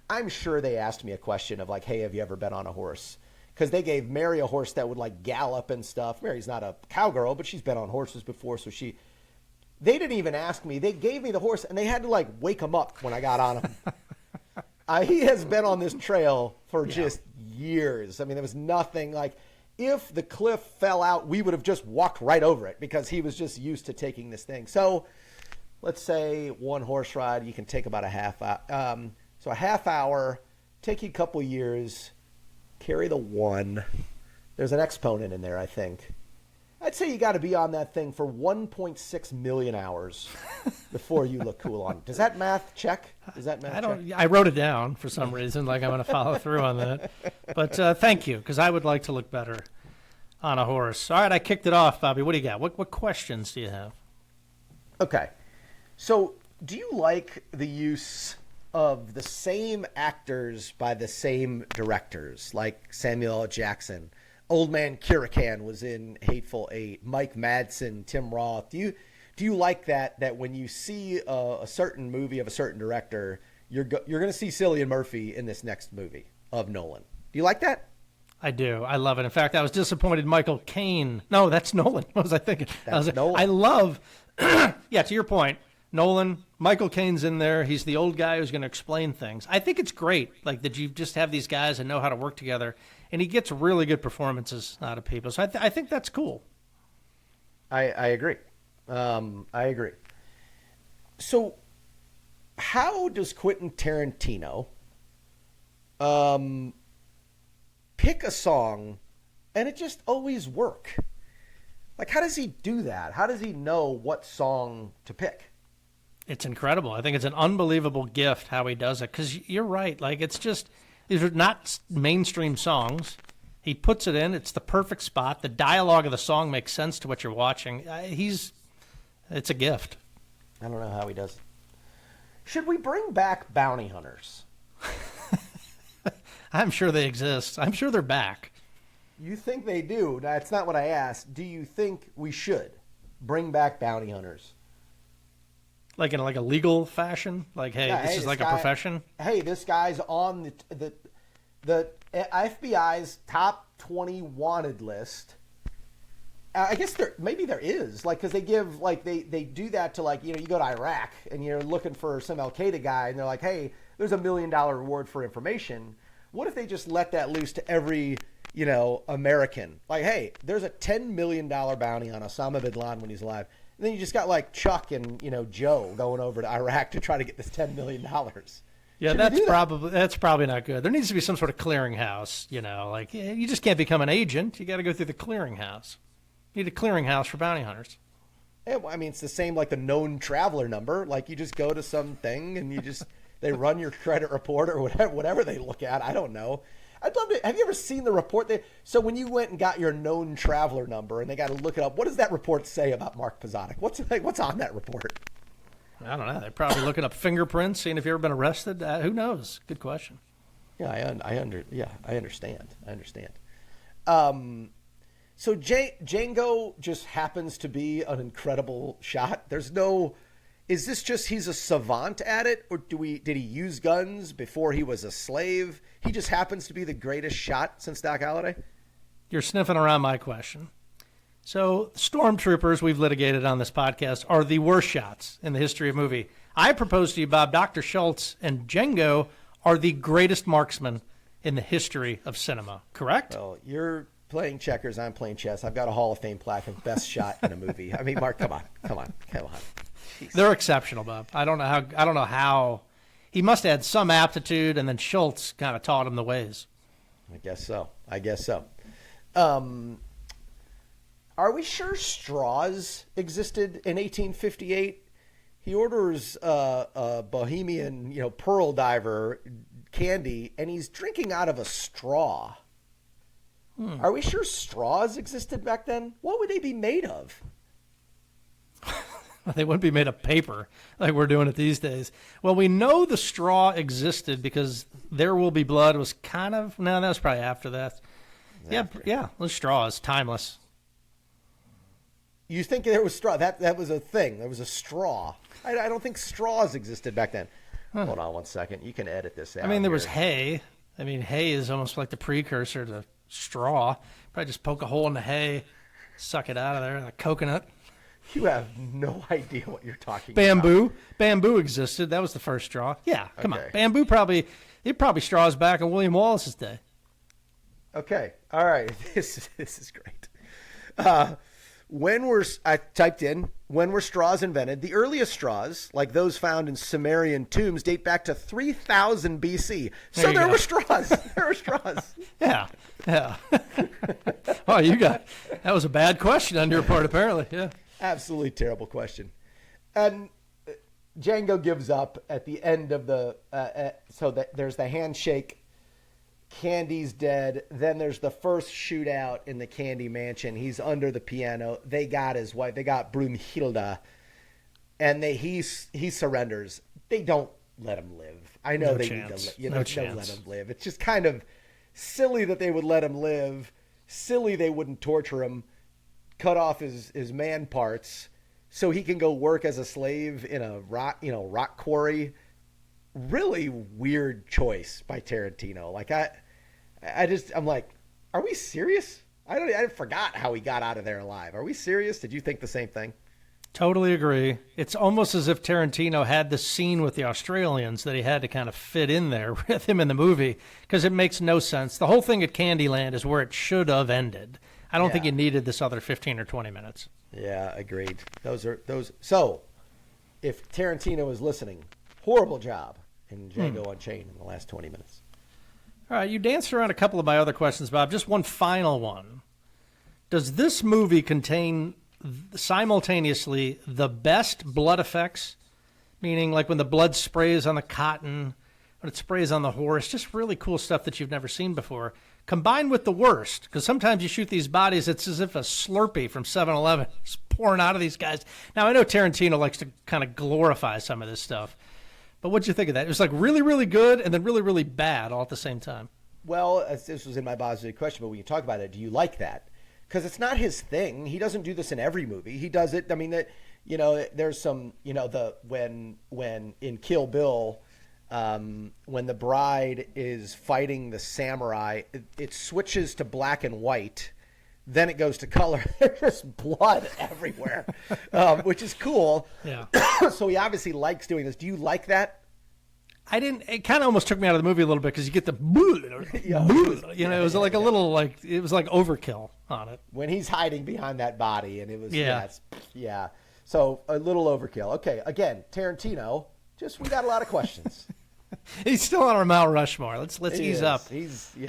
I'm sure they asked me a question of like, hey, have you ever been on a horse? Because they gave Mary a horse that would like gallop and stuff. Mary's not a cowgirl, but she's been on horses before, so they didn't even ask me. They gave me the horse, and they had to like wake him up when I got on him. He has been on this trail for just years. I mean, there was nothing like, if the cliff fell out, we would have just walked right over it because he was just used to taking this thing. So let's say one horse ride, you can take about a half hour. So a half hour, take you a couple years, carry the one. There's an exponent in there, I think. I'd say you got to be on that thing for 1.6 million hours before you look cool on it. Does that math check? I wrote it down for some reason, like I'm going to follow through on that. But thank you, because I would like to look better on a horse. All right, I kicked it off, Bobby. What do you got? What questions do you have? Okay. So do you like the use of the same actors by the same directors, like Samuel L. Jackson? Old Man Kirakan was in Hateful Eight. Mike Madsen, Tim Roth. Do you like that when you see a certain movie of a certain director, you're going to see Cillian Murphy in this next movie of Nolan? Do you like that? I do. I love it. In fact, I was disappointed Michael Caine. No, that's Nolan. What was I thinking? Nolan. I love, yeah, to your point, Nolan, Michael Caine's in there. He's the old guy who's going to explain things. I think it's great, like that you just have these guys and know how to work together. And he gets really good performances out of people. So I think that's cool. I agree. I agree. So how does Quentin Tarantino pick a song and it just always work? Like, how does he do that? How does he know what song to pick? It's incredible. I think it's an unbelievable gift how he does it. Because you're right. Like, it's just... These are not mainstream songs. He puts it in. It's the perfect spot. The dialogue of the song makes sense to what you're watching. It's a gift. I don't know how he does it. Should we bring back bounty hunters? I'm sure they exist. I'm sure they're back. You think they do? That's not what I asked. Do you think we should bring back bounty hunters? Like in like a legal fashion? Like, hey, this is like a profession? Hey, this guy's on the FBI's top 20 wanted list. I guess maybe there is, like, because they give, like, they do that to, like, you go to Iraq and you're looking for some Al-Qaeda guy and they're like, hey, there's $1 million reward for information. What if they just let that loose to every, American? Like, hey, there's a $10 million bounty on Osama bin Laden when he's alive. And then you just got like Chuck and Joe going over to Iraq to try to get this $10 million. Yeah, that's probably not good. There needs to be some sort of clearinghouse. Like you just can't become an agent. You got to go through the clearinghouse. You need a clearinghouse for bounty hunters. Yeah, well, I mean, it's the same like the known traveler number. Like you just go to something and they run your credit report or whatever they look at. I don't know. I'd love to. Have you ever seen the report? So when you went and got your known traveler number and they got to look it up, what does that report say about Mark Pozanek? What's on that report? I don't know. They're probably looking up fingerprints, seeing if you've ever been arrested. Who knows? Good question. Yeah, I understand. So Django just happens to be an incredible shot. Is this just he's a savant at it, or did he use guns before he was a slave? He just happens to be the greatest shot since Doc Holliday? You're sniffing around my question. So stormtroopers we've litigated on this podcast are the worst shots in the history of movie. I propose to you, Bob, Dr. Schultz and Django are the greatest marksmen in the history of cinema, correct? Well, you're playing checkers, I'm playing chess. I've got a Hall of Fame plaque of best shot in a movie. I mean, Mark, come on. Jeez. They're exceptional, Bob. I don't know how he must have had some aptitude, and then Schultz kind of taught him the ways. I guess so. Are we sure straws existed in 1858? He orders a Bohemian, pearl diver candy, and he's drinking out of a straw. Are we sure straws existed back then? What would they be made of? They wouldn't be made of paper like we're doing it these days. Well, we know the straw existed because There Will Be Blood was that was probably after that. Yeah, those straws, timeless. You think there was straw? That was a thing. There was a straw. I don't think straws existed back then. Huh. Hold on one second. You can edit this out. I mean, there was hay. I mean, hay is almost like the precursor to straw. Probably just poke a hole in the hay, suck it out of there, like a coconut. You have no idea what you're talking about. Bamboo existed. That was the first straw. Yeah, come on. Bamboo probably straws back in William Wallace's day. Okay. All right. This is great. I typed in, when were straws invented? The earliest straws, like those found in Sumerian tombs, date back to 3000 BC. So there were straws. There were straws. Yeah. Oh, that was a bad question on your part, apparently. Yeah. Absolutely terrible question. And Django gives up at the end of so that there's the handshake. Candy's dead. Then there's the first shootout in the Candy Mansion. He's under the piano. They got his wife. They got Brunhilde. And he surrenders. They don't let him live. I know they need to don't let him live. It's just kind of silly that they would let him live. Silly they wouldn't torture him. Cut off his man parts so he can go work as a slave in a rock quarry. Really weird choice by Tarantino. Like I'm like, are we serious? I forgot how he got out of there alive. Are we serious? Did you think the same thing? Totally agree. It's almost as if Tarantino had the scene with the Australians that he had to kind of fit in there with him in the movie because it makes no sense. The whole thing at Candyland is where it should have ended. I don't think you needed this other 15 or 20 minutes. Yeah, agreed. So, if Tarantino is listening, horrible job in Django Unchained in the last 20 minutes. All right, you danced around a couple of my other questions, Bob. Just one final one. Does this movie contain simultaneously the best blood effects, meaning like when the blood sprays on the cotton, when it sprays on the horse, just really cool stuff that you've never seen before, combined with the worst? Because sometimes you shoot these bodies, it's as if a Slurpee from 7-Eleven is pouring out of these guys. Now, I know Tarantino likes to kind of glorify some of this stuff, but what'd you think of that? It was like really, really good and then really, really bad all at the same time. Well, this was in my positive question, but when you talk about it, do you like that? Because it's not his thing. He doesn't do this in every movie. He does it. I mean, there's some, when in Kill Bill, when the bride is fighting the samurai, it switches to black and white. Then it goes to color. There's just blood everywhere, which is cool. Yeah. So he obviously likes doing this. Do you like that? I didn't. It kind of almost took me out of the movie a little bit because you get the, it was like a little it was like overkill on it when he's hiding behind that body, and it was So a little overkill. Okay, again, Tarantino. We got a lot of questions. He's still on our Mount Rushmore. Let's ease up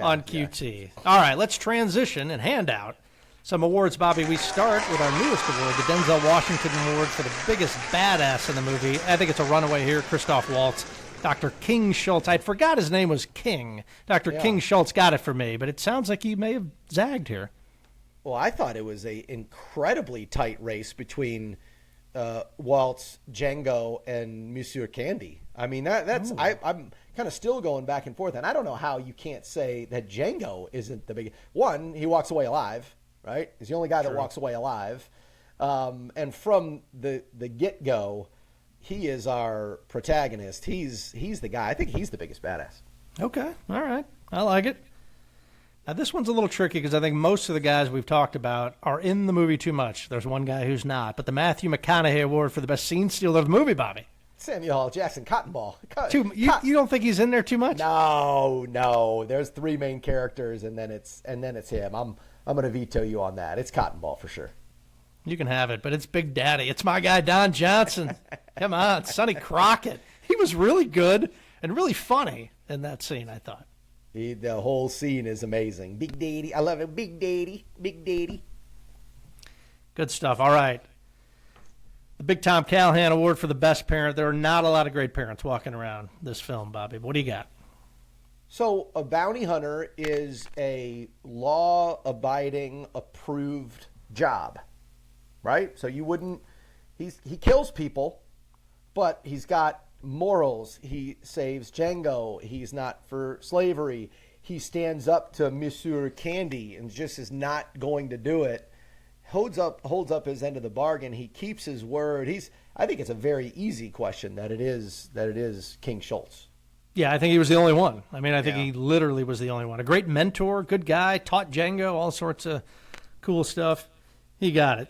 on QT. Yeah. All right, let's transition and hand out some awards, Bobby. We start with our newest award, the Denzel Washington Award for the biggest badass in the movie. I think it's a runaway here, Christoph Waltz. Dr. King Schultz. I forgot his name was King. Dr. King Schultz got it for me, but it sounds like he may have zagged here. Well, I thought it was a incredibly tight race between Waltz, Django, and Monsieur Candy. I mean, I'm kind of still going back and forth, and I don't know how you can't say that Django isn't the biggest. One, he walks away alive, right? He's the only guy that walks away alive. And from the get-go, he is our protagonist. He's the guy. I think he's the biggest badass. Okay. All right. I like it. Now, this one's a little tricky because I think most of the guys we've talked about are in the movie too much. There's one guy who's not. But the Matthew McConaughey Award for the best scene stealer of the movie, Bobby. Samuel L. Jackson, Cotton Ball. You don't think he's in there too much? No. There's three main characters, and then it's him. I'm going to veto you on that. It's Cotton Ball for sure. You can have it, but it's Big Daddy. It's my guy, Don Johnson. Come on, Sonny Crockett. He was really good and really funny in that scene, I thought. The whole scene is amazing. Big Daddy. I love it. Big Daddy. Big Daddy. Good stuff. All right. The Big Tom Callahan Award for the Best Parent. There are not a lot of great parents walking around this film, Bobby. What do you got? So a bounty hunter is a law-abiding, approved job, right? So you wouldn't – he kills people, but he's got morals. He saves Django. He's not for slavery. He stands up to Monsieur Candy and just is not going to do it. Holds up his end of the bargain. He keeps his word. I think it's a very easy question that it is King Schultz. Yeah, I think he was the only one. I mean, I think he literally was the only one. A great mentor, good guy, taught Django all sorts of cool stuff. He got it.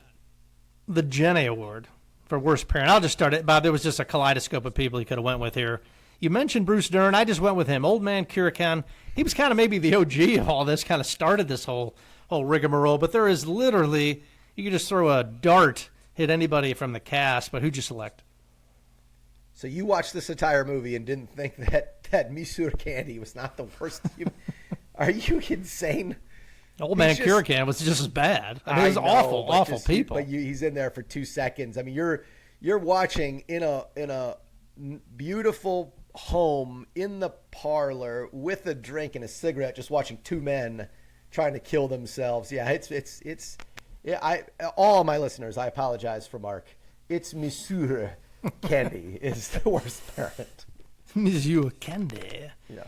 The Jenny Award for Worst Parent. I'll just start it. Bob, there was just a kaleidoscope of people he could have went with here. You mentioned Bruce Dern. I just went with him. Old Man Kirakan. He was kind of maybe the OG of all this, kind of started this whole rigmarole. But there is literally, you could just throw a dart, hit anybody from the cast, but who'd you select? So you watched this entire movie and didn't think that Monsieur Candy was not the worst? Are you insane? Old Man Kirakan was just as bad. I mean, it was awful people. He's in there for 2 seconds. I mean, you're watching in a beautiful home in the parlor with a drink and a cigarette, just watching two men trying to kill themselves. Yeah, all my listeners, I apologize for Mark. It's Monsieur Candy is the worst parent. Monsieur Candy. Yeah.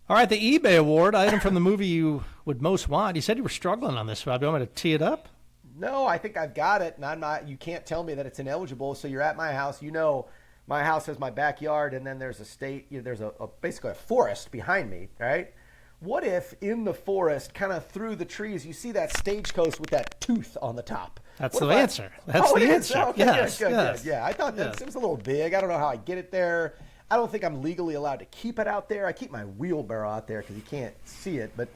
All right, the eBay Award, item from the movie you would most want. You said you were struggling on this, Rob. Do you want me to tee it up? No, I think I've got it, and I'm not. You can't tell me that it's ineligible. So you're at my house. You know, my house has my backyard, and then there's there's basically a forest behind me, right? What if in the forest, kind of through the trees, you see that stagecoach with that tooth on the top? That's the answer. That's the answer. Okay, yes, good. yes. Yeah, I thought that it was a little big. I don't know how I get it there. I don't think I'm legally allowed to keep it out there. I keep my wheelbarrow out there because you can't see it. But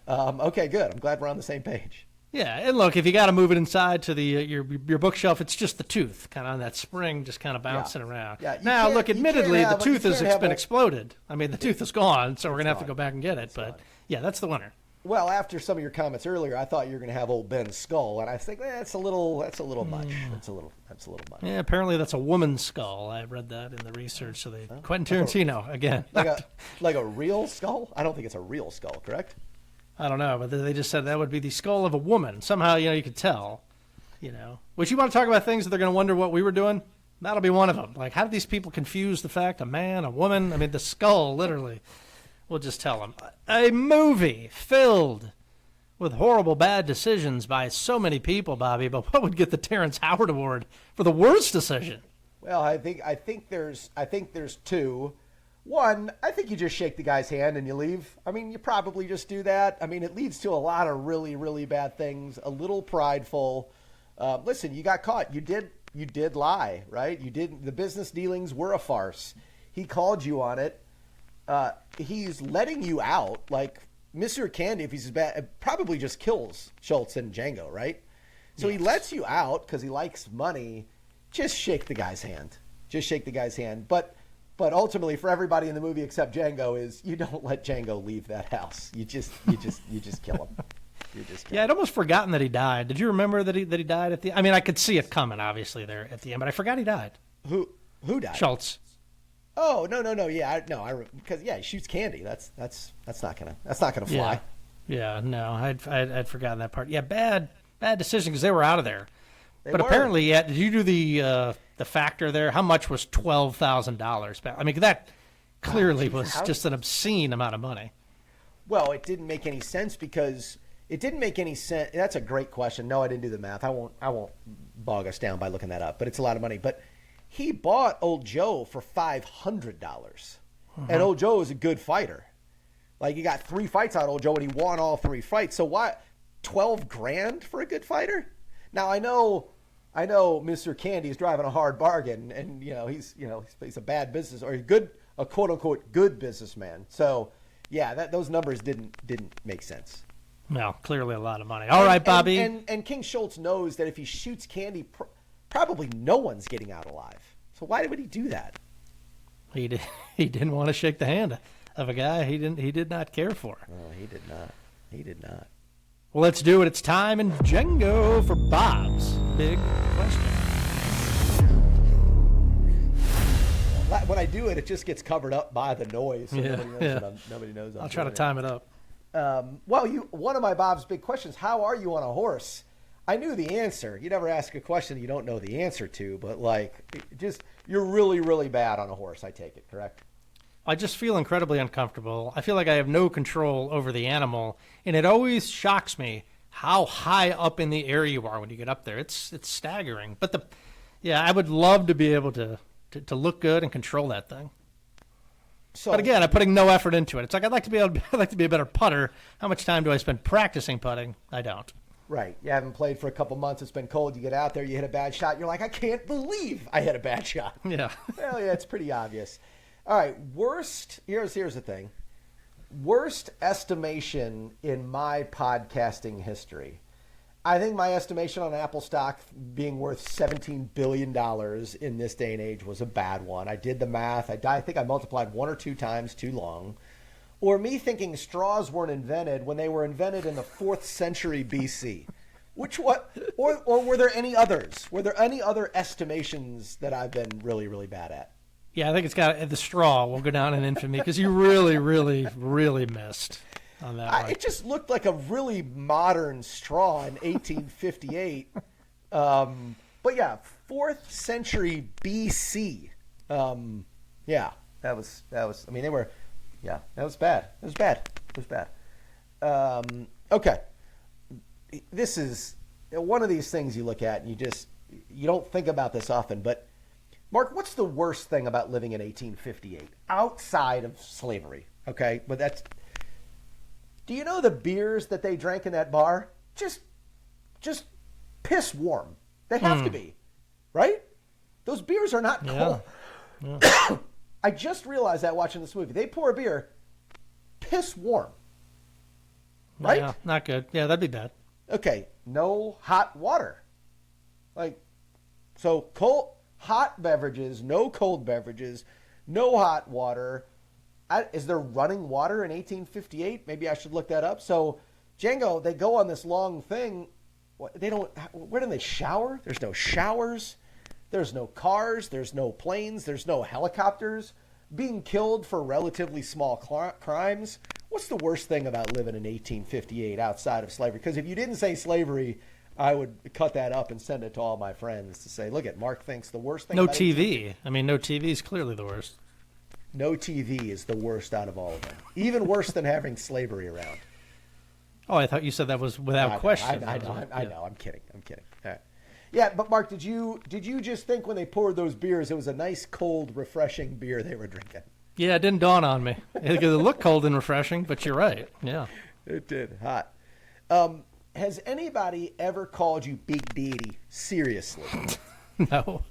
okay, good. I'm glad we're on the same page. Yeah, and look, if you got to move it inside to the your bookshelf, it's just the tooth, kind of on that spring, just kind of bouncing around. Yeah, now, look, admittedly, the tooth has been exploded. I mean, the tooth is gone, so we're going to have to go back and get it. But, yeah, that's the winner. Well, after some of your comments earlier, I thought you were going to have old Ben's skull, and I think that's a little much. That's a little much. Yeah, apparently that's a woman's skull. I read that in the research. So Quentin Tarantino again, like a real skull. I don't think it's a real skull, correct? I don't know, but they just said that would be the skull of a woman. Somehow, you could tell. Which you want to talk about things that they're going to wonder what we were doing? That'll be one of them. Like, how did these people confuse the fact a man, a woman? I mean, the skull, literally. We'll just tell them. A movie filled with horrible, bad decisions by so many people, Bobby. But what would get the Terrence Howard Award for the worst decision? Well, I think there's two. One, I think you just shake the guy's hand and you leave. I mean, you probably just do that. I mean, it leads to a lot of really, really bad things. A little prideful. Listen, you got caught. You did lie, right? The business dealings were a farce. He called you on it. He's letting you out. Like, Mr. Candy, if he's as bad, probably just kills Schultz and Django, right? So He lets you out because he likes money. Just shake the guy's hand. But ultimately, for everybody in the movie except Django, is you don't let Django leave that house. You just kill him. I'd almost forgotten that he died. Did you remember that he died at the? I mean, I could see it coming, obviously, there at the end, but I forgot he died. Who died? Schultz. Oh no, because he shoots Candy. That's not gonna fly. Yeah, no, I'd forgotten that part. Yeah, bad decision because they were out of there. But were. Apparently, did you do the factor there? How much was $12,000? I mean, that clearly was just an obscene amount of money. Well, it didn't make any sense because it didn't make any sense. That's a great question. No, I didn't do the math. I won't bog us down by looking that up. But it's a lot of money. But he bought Old Joe for $500, and Old Joe is a good fighter. Like, he got 3 fights out of Old Joe, and he won all 3 fights. So why $12,000 for a good fighter? Now, I know I know Mr. Candy is driving a hard bargain, and he's a bad business or a quote unquote good businessman. So, yeah, those numbers didn't make sense. Well, clearly a lot of money. All right, Bobby. And King Schultz knows that if he shoots Candy, probably no one's getting out alive. So why would he do that? He didn't want to shake the hand of a guy he did not care for. Oh, he did not. He did not. Well, let's do it. It's time in Django for Bob's big question. When I do it, it just gets covered up by the noise. So nobody knows. I'll try to time it up. One of my Bob's big questions, how are you on a horse? I knew the answer. You never ask a question you don't know the answer to, but you're really, really bad on a horse, I take it, correct? I just feel incredibly uncomfortable. I feel like I have no control over the animal, and it always shocks me how high up in the air you are when you get up there. It's staggering. But I would love to be able to look good and control that thing. But again, I'm putting no effort into it. It's like I'd like to be a better putter. How much time do I spend practicing putting? I don't. Right. You haven't played for a couple months. It's been cold. You get out there, you hit a bad shot. You're like, I can't believe I hit a bad shot. Yeah. Well, yeah, it's pretty obvious. All right. Here's the thing. Worst estimation in my podcasting history. I think my estimation on Apple stock being worth $17 billion in this day and age was a bad one. I did the math. I think I multiplied one or two times too long. Or me thinking straws weren't invented when they were invented in the 4th century BC. Or were there any others? Were there any other estimations that I've been really, really bad at? Yeah, I think the straw will go down in infamy because you really, really, really missed on that one. It just looked like a really modern straw in 1858. But yeah, 4th century BC. That was. I mean, they were. Yeah, that was bad. It was bad. Okay. This is one of these things you look at and you don't think about this often, but Mark, what's the worst thing about living in 1858 outside of slavery? Okay, but do you know the beers that they drank in that bar? Just piss warm. They have to be, right? Those beers are not cold. Yeah. I just realized that watching this movie. They pour a beer, piss warm. Right? Yeah, not good. Yeah, that'd be bad. Okay, no hot water. Hot beverages, no cold beverages, no hot water. Is there running water in 1858? Maybe I should look that up. So, Django, they go on this long thing. Where do they shower? There's no showers. There's no cars, there's no planes, there's no helicopters. Being killed for relatively small crimes. What's the worst thing about living in 1858 outside of slavery? Because if you didn't say slavery, I would cut that up and send it to all my friends to say, look at Mark thinks the worst thing. No TV. I mean, no TV is clearly the worst. No TV is the worst out of all of them. Even worse than having slavery around. Oh, I thought you said that was without question. I know. I'm kidding. All right. Yeah, but Mark, did you just think when they poured those beers, it was a nice, cold, refreshing beer they were drinking? Yeah, it didn't dawn on me. It looked cold and refreshing, but you're right. Yeah, it did. Hot. Has anybody ever called you Big Daddy? Seriously? No.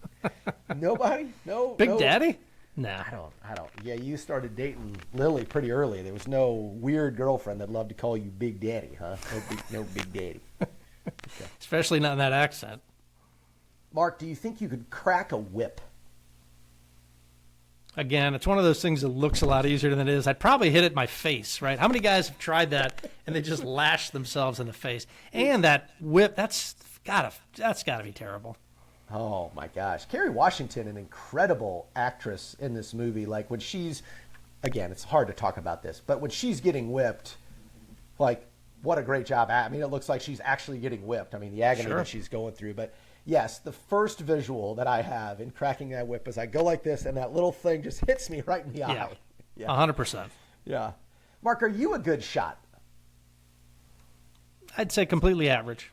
Nobody? No. Big Daddy? Nah. I don't. Yeah, you started dating Lily pretty early. There was no weird girlfriend that loved to call you Big Daddy, huh? No Big Daddy. Okay. Especially not in that accent. Mark, do you think you could crack a whip? Again, it's one of those things that looks a lot easier than it is. I'd probably hit it in my face, right? How many guys have tried that and they just lash themselves in the face? And that whip, that's gotta be terrible. Oh my gosh. Kerry Washington, an incredible actress in this movie. Like when she's, again, it's hard to talk about this, but when she's getting whipped, like what a great job. I mean, it looks like she's actually getting whipped. I mean, the agony that she's going through, but yes, the first visual that I have in cracking that whip is I go like this and that little thing just hits me right in the eye. Yeah, 100%. Yeah. Mark, are you a good shot? I'd say completely average.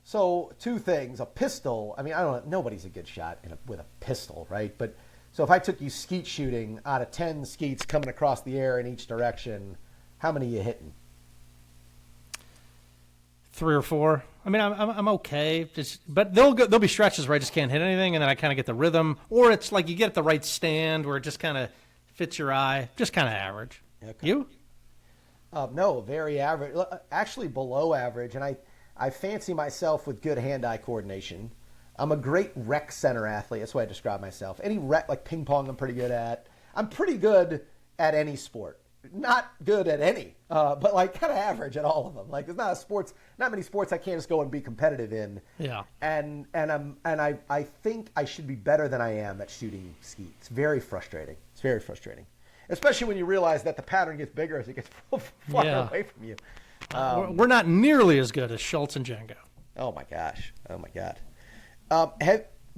So, two things. A pistol, I mean, I don't know, nobody's a good shot with a pistol, right? But so if I took you skeet shooting, out of 10 skeets coming across the air in each direction, how many are you hitting? 3 or 4. I mean, I'm okay. But there'll be stretches where I just can't hit anything, and then I kind of get the rhythm. Or it's like you get the right stand where it just kind of fits your eye. Just kind of average. Okay. You? No, very average. Actually below average, and I fancy myself with good hand-eye coordination. I'm a great rec center athlete. That's the way I describe myself. Any rec, like ping pong, I'm pretty good at. I'm pretty good at any sport. Not good at any, but like kind of average at all of them. Like there's not many sports I can't just go and be competitive in. Yeah. And I think I should be better than I am at shooting ski. It's very frustrating. It's very frustrating, especially when you realize that the pattern gets bigger as it gets farther away from you. We're not nearly as good as Schultz and Django. Oh my gosh. Oh my God.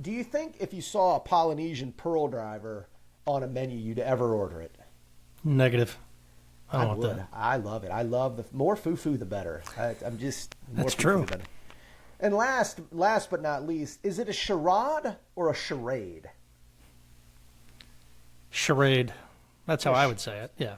Do you think if you saw a Polynesian pearl driver on a menu, you'd ever order it? Negative. I would. That. I love it. I love the more foo-foo, the better. I'm just more That's foo-foo, true. the better. And last but not least, is it a charade or a charade? Charade. That's how I would say it. Yeah.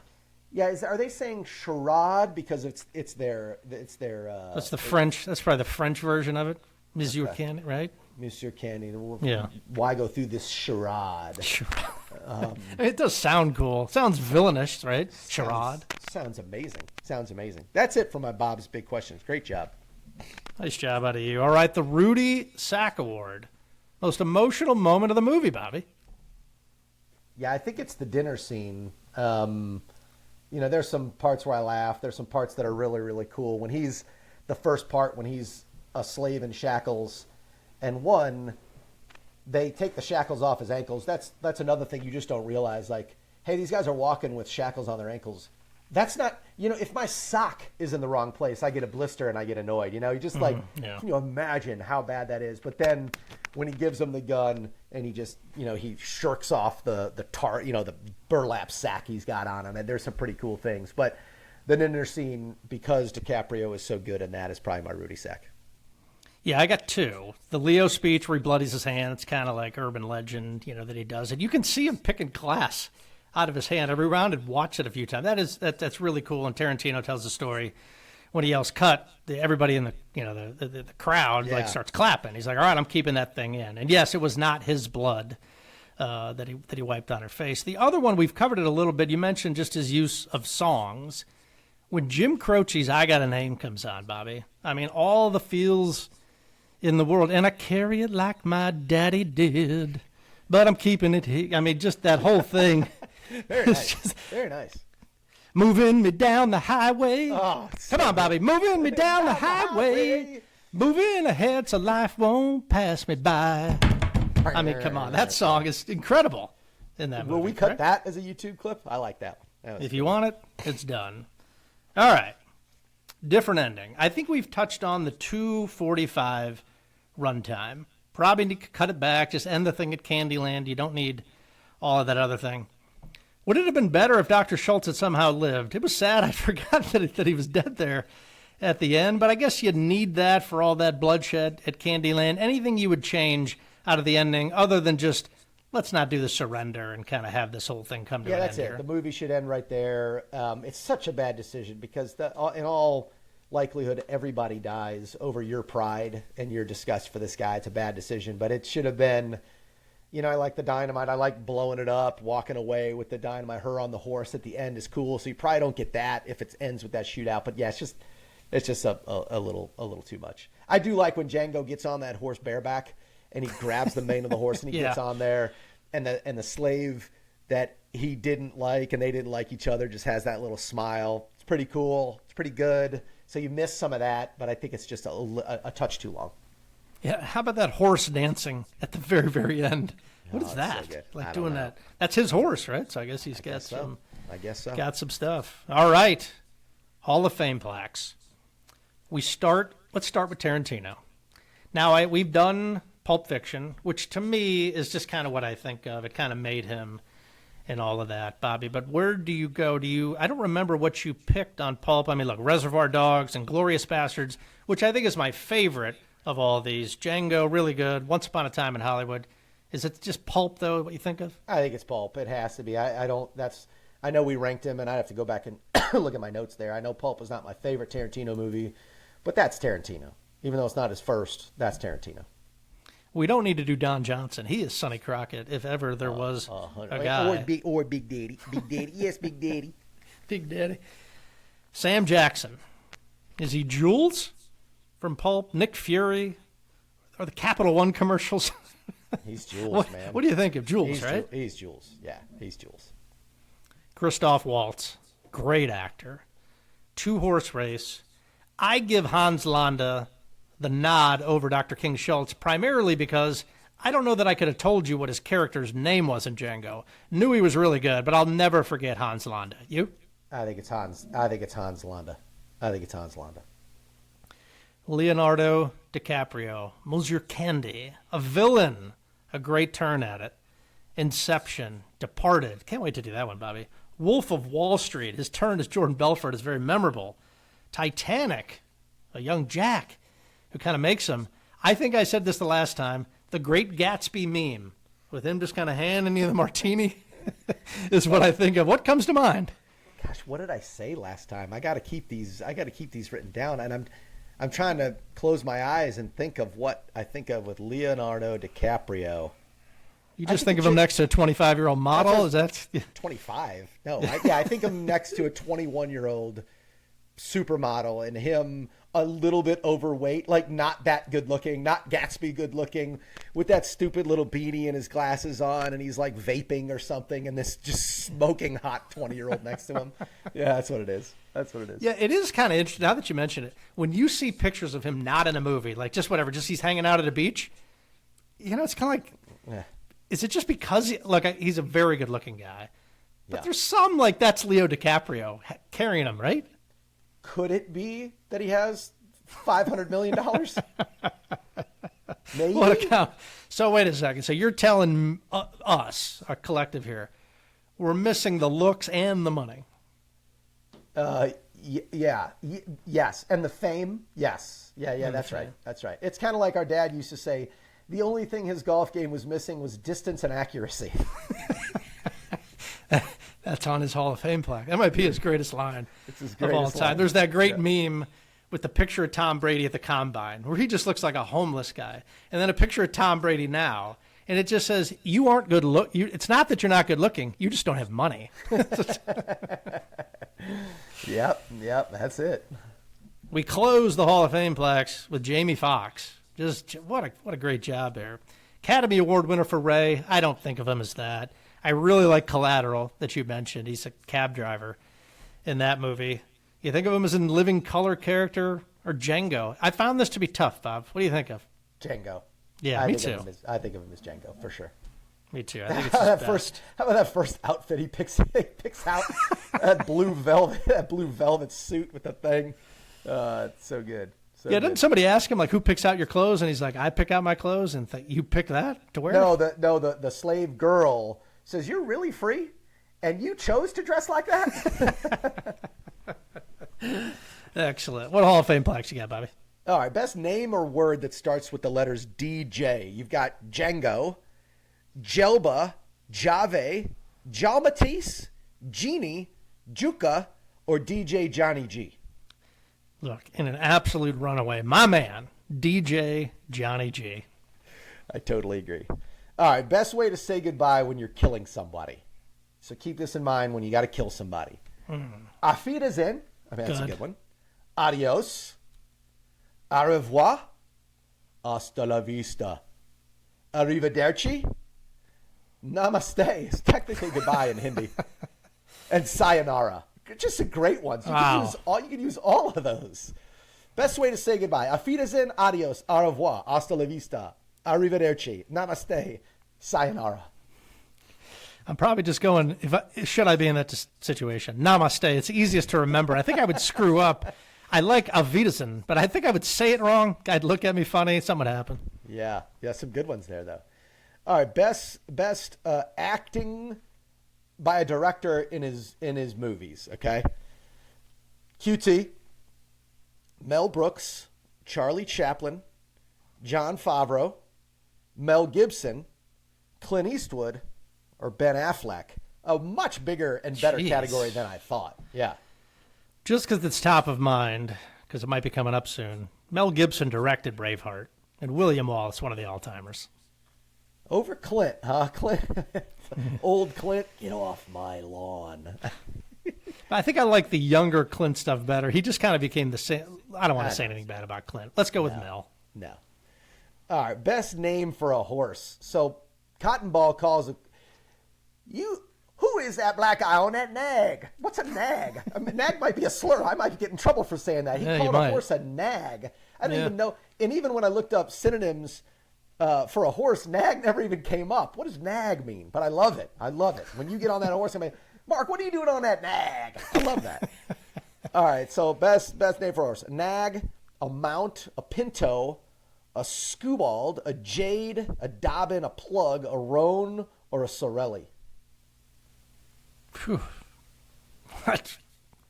Yeah. Are they saying charade because it's their That's the French. That's probably the French version of it. Monsieur Candy, right? Monsieur Candy. Yeah. Why go through this charade? It does sound cool. Sounds villainous, right? Charade. Sounds amazing. Sounds amazing. That's it for my Bob's Big Questions. Great job. Nice job out of you. All right, the Rudy Sack Award. Most emotional moment of the movie, Bobby. Yeah, I think it's the dinner scene. There's some parts where I laugh. There's some parts that are really, really cool. When he's a slave in shackles, and they take the shackles off his ankles. That's another thing you just don't realize. Like, hey, these guys are walking with shackles on their ankles. That's not, if my sock is in the wrong place, I get a blister and I get annoyed. You just can you imagine how bad that is? But then when he gives him the gun and he just, he shirks off the burlap sack he's got on him, and there's some pretty cool things. But the dinner scene, because DiCaprio is so good in that, is probably my Rudy Sack. Yeah, I got 2. The Leo speech where he bloodies his hand. It's kind of like urban legend, that he does it. You can see him picking glass out of his hand every round and watch it a few times. That's really cool. And Tarantino tells the story when he yells "cut." Everybody in the crowd starts clapping. He's like, "All right, I'm keeping that thing in." And yes, it was not his blood that he wiped on her face. The other one, we've covered it a little bit. You mentioned just his use of songs. When Jim Croce's "I Got a Name" comes on, Bobby, I mean, all the feels in the world, and I carry it like my daddy did, but I'm keeping it. I mean, just that whole thing. Very nice. Very nice. Moving me down the highway. Oh, come on, Bobby. Moving me down the highway. Moving ahead so life won't pass me by. I mean, come on. That song is incredible in that movie. Will we cut that as a YouTube clip? I like that one. If you want it, it's done. All right. Different ending. I think we've touched on the 2:45 runtime. Probably need to cut it back. Just end the thing at Candyland. You don't need all of that other thing. Would it have been better if Dr. Schultz had somehow lived? It was sad. I forgot that he was dead there at the end, but I guess you'd need that for all that bloodshed at Candyland. Anything you would change out of the ending other than just let's not do the surrender and kind of have this whole thing come to an end. Yeah, that's it. Here. The movie should end right there. It's such a bad decision because in all likelihood, everybody dies over your pride and your disgust for this guy. It's a bad decision, but it should have been... I like the dynamite. I like blowing it up, walking away with the dynamite. Her on the horse at the end is cool. So you probably don't get that if it ends with that shootout. But yeah, it's just a little too much. I do like when Django gets on that horse bareback and he grabs the mane of the horse and he gets on there, and the slave that he didn't like and they didn't like each other just has that little smile. It's pretty cool. It's pretty good. So you miss some of that, but I think it's just a touch too long. Yeah, how about that horse dancing at the very, very end? What is that? So like doing that? That's his horse, right? So I guess he's got some. I guess so. Got some stuff. All right, Hall of Fame plaques. Let's start with Tarantino. Now we've done Pulp Fiction, which to me is just kind of what I think of. It kind of made him and all of that, Bobby. But where do you go? I don't remember what you picked on Pulp. I mean, look, Reservoir Dogs and Glorious Bastards, which I think is my favorite of all these. Django, really good. Once Upon a Time in Hollywood. Is it just Pulp, though, what you think of? I think it's Pulp. It has to be. I know we ranked him, and I'd have to go back and look at my notes there. I know Pulp was not my favorite Tarantino movie, But that's Tarantino. Even though it's not his first, that's Tarantino. We don't need to do Don Johnson. He is Sonny Crockett, if ever there was a guy. Or Big Daddy. Big Daddy. Yes, Big Daddy. Big Daddy. Sam Jackson. Is he Jules from Pulp? Nick Fury? Or the Capital One commercials? He's Jules, man. What do you think of Jules, right? He's Jules. Yeah, he's Jules. Christoph Waltz. Great actor. Two-horse race. I give Hans Landa the nod over Dr. King Schultz, primarily because I don't know that I could have told you what his character's name was in Django. Knew he was really good, but I'll never forget Hans Landa. You? I think it's Hans Landa. Leonardo DiCaprio, Monsieur Candy, a villain, a great turn at it. Inception, Departed, can't wait to do that one, Bobby. Wolf of Wall Street, his turn as Jordan Belfort is very memorable. Titanic, a young Jack who kind of makes him. I think I said this the last time, the Great Gatsby meme, with him just kind of handing you the martini, is what I think of. What comes to mind? Gosh, what did I say last time? I got to keep these written down, and I'm trying to close my eyes and think of what I think of with Leonardo DiCaprio. You just think of him next to a 25-year-old model? Is that 25? No, I think him next to a 21-year-old supermodel, and him a little bit overweight, like not that good looking, not Gatsby good looking, with that stupid little beanie and his glasses on, and he's like vaping or something, and this just smoking hot 20-year-old next to him. Yeah, that's what it is. Yeah, it is kind of interesting. Now that you mention it, when you see pictures of him not in a movie, like just whatever, just he's hanging out at a beach, it's kind of like, yeah. Is it just because he's a very good looking guy? But Yeah. there's some like that's Leo DiCaprio carrying him, right? Could it be that he has $500 million? Maybe. What a cow. So wait a second. So you're telling us, our collective here, we're missing the looks and the money. Yes. And the fame? Yes. Yeah, that's right. That's right. It's kind of like our dad used to say, the only thing his golf game was missing was distance and accuracy. That's on his Hall of Fame plaque. That might be his greatest line his of all greatest time. line. There's that great meme with the picture of Tom Brady at the Combine, where he just looks like a homeless guy. And then a picture of Tom Brady now, and it just says, you aren't good look. It's not that you're not good looking. You just don't have money. Yep, that's it. We close the Hall of Fame plaques with Jamie Foxx. Just what a great job there. Academy Award winner for Ray. I don't think of him as that. I really like Collateral that you mentioned. He's a cab driver in that movie. You think of him as a living color character or Django? I found this to be tough, Bob. What do you think of? Django. Yeah, me too. I think of him as Django for sure. Me too. I think it's his best. How about that first outfit he picks out? that blue velvet suit with the thing. It's so good. Didn't somebody ask him, like, who picks out your clothes? And he's like, I pick out my clothes. And you pick that to wear? No, the slave girl says, you're really free? And you chose to dress like that? Excellent. What Hall of Fame plaques you got, Bobby? All right, best name or word that starts with the letters DJ. You've got Django, Jelba, Jave, Jalmatisse, Genie, Juka, or DJ Johnny G. Look, in an absolute runaway, my man, DJ Johnny G. I totally agree. All right, best way to say goodbye when you're killing somebody. So keep this in mind when you got to kill somebody. Auf Wiedersehen. I mean, that's a good one. Adios. Au revoir. Hasta la vista. Arrivederci. Namaste. It's technically goodbye in Hindi. And sayonara. Just a great one. So you can use all of those. Best way to say goodbye. Auf Wiedersehen, adios, au revoir, hasta la vista, arrivederci, namaste, sayonara. I'm probably just going, should I be in that situation? Namaste. It's easiest to remember. I think I would screw up. I like Auf Wiedersehen, but I think I would say it wrong. I'd look at me funny. Something would happen. Yeah, some good ones there, though. All right, best acting by a director in his movies, okay? QT, Mel Brooks, Charlie Chaplin, Jon Favreau, Mel Gibson, Clint Eastwood, or Ben Affleck. A much bigger and better category than I thought. Yeah. Just because it's top of mind, because it might be coming up soon. Mel Gibson directed Braveheart, and William Wallace, one of the all-timers. Over Clint, huh? Clint, old Clint, get off my lawn. I think I like the younger Clint stuff better. He just kind of became the same. I don't want to say anything bad about Clint. Let's go with Mel. No. All right, best name for a horse. So Cotton Ball calls who is that black guy on that nag? What's a nag? I mean, nag might be a slur. I might get in trouble for saying that. He called a horse a nag. I didn't even know. And even when I looked up synonyms for a horse, nag never even came up. What does nag mean? But I love it. I love it. When you get on that horse, I'm like, Mark, what are you doing on that nag? I love that. All right, so best name for a horse. A nag, a mount, a pinto, a skewbald, a jade, a dobbin, a plug, a roan, or a sorelli. Phew. What?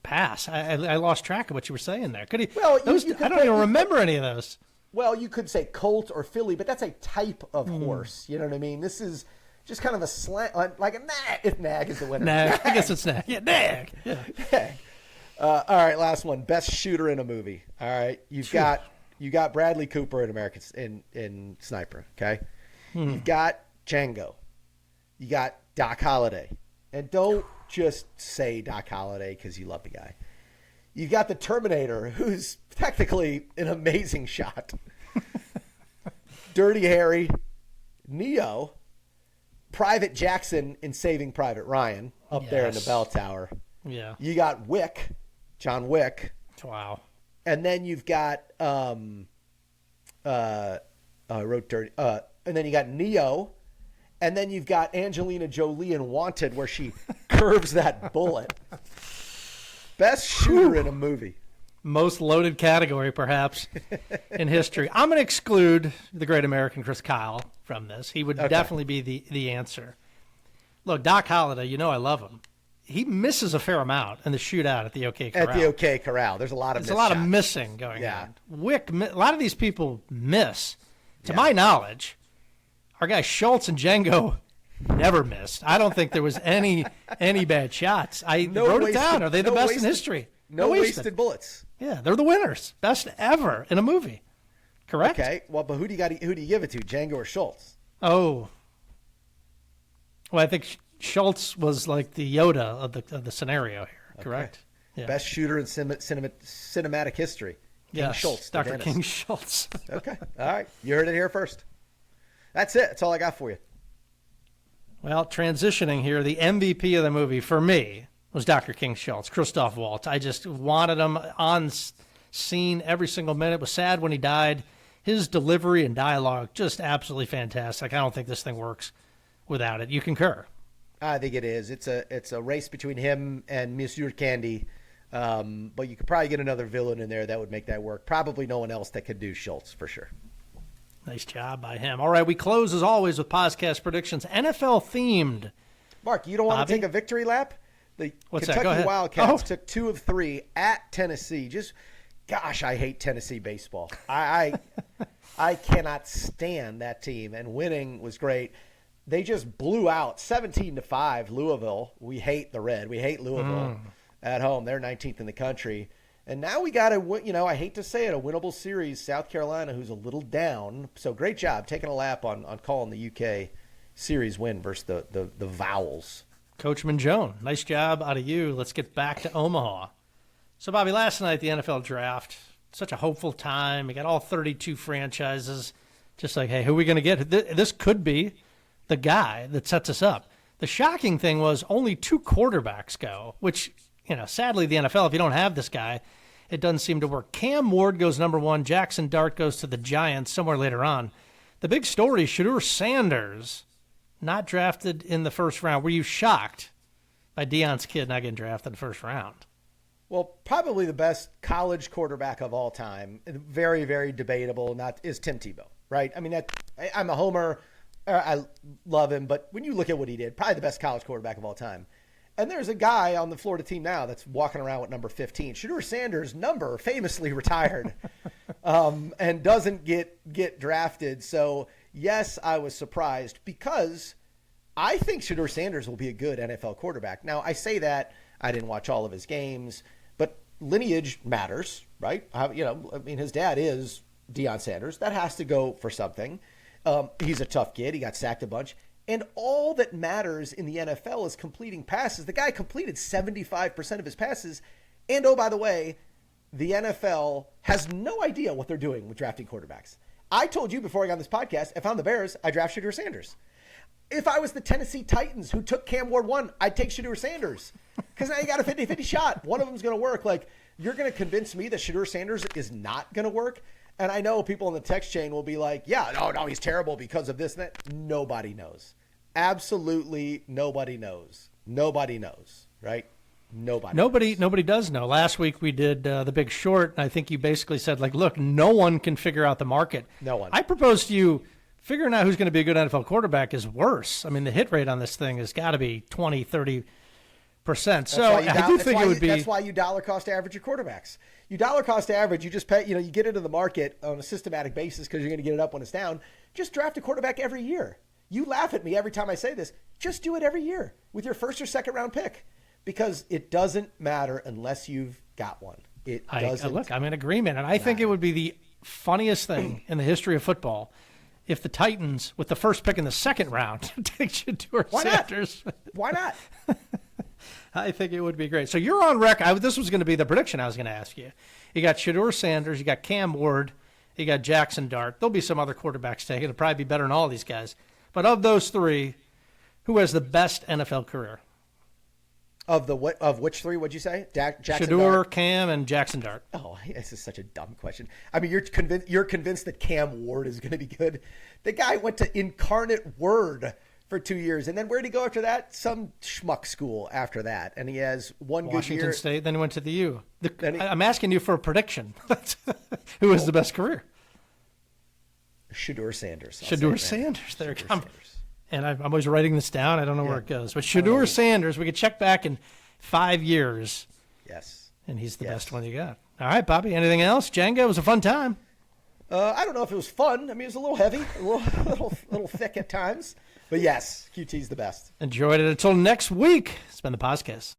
Pass. I lost track of what you were saying there. Could he? Well, I don't even remember any of those. Well, you could say colt or filly, but that's a type of horse. You know what I mean? This is just kind of a slant, like a nag. If nag is the winner. Nag. I guess it's nag. Yeah, nag. Yeah. Nag. All right, last one. Best shooter in a movie. All right, you got Bradley Cooper in Sniper. Okay, you've got Django. You got Doc Holliday, and don't just say Doc Holliday because you love the guy. You've got the Terminator, who's technically an amazing shot. Dirty Harry, Neo, Private Jackson in Saving Private Ryan up there in the bell tower. Yeah. You got Wick, John Wick. Wow. And then you've got I wrote dirty. And then you got Neo, and then you've got Angelina Jolie in Wanted, where she curves that bullet. Best shooter in a movie. Most loaded category, perhaps, in history. I'm going to exclude the great American Chris Kyle from this. He would definitely be the answer. Look, Doc Holliday, I love him. He misses a fair amount in the shootout at the OK Corral. At the OK Corral. There's a lot of missing going on. Wick, a lot of these people miss. To my knowledge, our guy Schultz and Django never missed. I don't think there was any bad shots. I wrote it down. Are they the best in history? No wasted bullets. Yeah, they're the winners. Best ever in a movie. Correct? Okay. Well, but who do you give it to, Django or Schultz? Oh. Well, I think Schultz was like the Yoda of the scenario here. Correct? Okay. Yeah. Best shooter in cinematic history. King Schultz. Dr. King Schultz. Okay. All right. You heard it here first. That's it. That's all I got for you. Well, transitioning here, the MVP of the movie for me was Dr. King Schultz, Christoph Waltz. I just wanted him on scene every single minute. Was sad when he died. His delivery and dialogue, just absolutely fantastic. I don't think this thing works without it. You concur? I think it is. It's a race between him and Monsieur Candy, but you could probably get another villain in there that would make that work. Probably no one else that could do Schultz for sure. Nice job by him. All right, we close as always with podcast predictions, NFL themed. Mark, you don't want to take a victory lap? The Kentucky Wildcats took 2 of 3 at Tennessee. Gosh, I hate Tennessee baseball. I cannot stand that team, and winning was great. They just blew out 17-5 Louisville. We hate the Red. We hate Louisville at home. They're 19th in the country. And now we got I hate to say it, a winnable series, South Carolina, who's a little down. So great job taking a lap on calling the UK series win versus the Vowels. Coachman Joan, nice job out of you. Let's get back to Omaha. So, Bobby, last night the NFL draft, such a hopeful time. We got all 32 franchises. Just like, hey, who are we going to get? This could be the guy that sets us up. The shocking thing was only 2 quarterbacks go, which, sadly the NFL, if you don't have this guy, it doesn't seem to work. Cam Ward goes number 1. Jackson Dart goes to the Giants somewhere later on. The big story, Shedeur Sanders, not drafted in the first round. Were you shocked by Deion's kid not getting drafted in the first round? Well, probably the best college quarterback of all time, very, very debatable, is Tim Tebow, right? I mean, I'm a homer. I love him, but when you look at what he did, probably the best college quarterback of all time. And there's a guy on the Florida team now that's walking around with number 15. Shedeur Sanders' number famously retired and doesn't get drafted. So, yes, I was surprised because I think Shedeur Sanders will be a good NFL quarterback. Now, I say that. I didn't watch all of his games. But, lineage matters, right? His dad is Deion Sanders. That has to go for something. He's a tough kid. He got sacked a bunch. And all that matters in the NFL is completing passes. The guy completed 75% of his passes. And, oh, by the way, the NFL has no idea what they're doing with drafting quarterbacks. I told you before I got on this podcast, if I'm the Bears, I draft Shedeur Sanders. If I was the Tennessee Titans who took Cam Ward 1, I'd take Shedeur Sanders. Because now you got a 50-50 shot. One of them's going to work. Like, you're going to convince me that Shedeur Sanders is not going to work? And I know people in the text chain will be like, yeah, no, he's terrible because of this and that. Nobody knows. Absolutely nobody knows. Nobody knows, right? Nobody does know. Last week we did The Big Short, and I think you basically said, like, look, no one can figure out the market. No one. I proposed to you, figuring out who's going to be a good NFL quarterback is worse. I mean, the hit rate on this thing has got to be 20, 30%. So I do think it would be. That's why you dollar cost average your quarterbacks. You dollar cost average, you just pay, you get into the market on a systematic basis because you're going to get it up when it's down. Just draft a quarterback every year. You laugh at me every time I say this. Just do it every year with your first or second round pick because it doesn't matter unless you've got one. It doesn't. Look, I'm in agreement. And I think it would be the funniest thing in the history of football if the Titans, with the first pick in the second round, take Shedeur Sanders. Why not? I think it would be great. So you're on record. This was going to be the prediction I was going to ask you. You got Shedeur Sanders. You got Cam Ward. You got Jackson Dart. There'll be some other quarterbacks taken. It'll probably be better than all these guys. But of those three, who has the best NFL career? Of which three would you say? Jackson Shedeur, Dart? Cam, and Jackson Dart. Oh, this is such a dumb question. I mean, you're convinced that Cam Ward is going to be good. The guy went to Incarnate Word for 2 years, and then where'd he go after that? Some schmuck school after that, and he has one good year. Washington State, then he went to the U. I'm asking you for a prediction. Who has the best career? Shedeur Sanders. Shedeur Sanders. There it comes. And I'm always writing this down. I don't know where it goes. But Shedeur Sanders, we could check back in 5 years. Yes. And he's the best one you got. All right, Bobby. Anything else? Django, it was a fun time. I don't know if it was fun. I mean, it was a little heavy, a little thick at times. But yes, QT's the best. Enjoyed it. Until next week, it's been the Pozcast.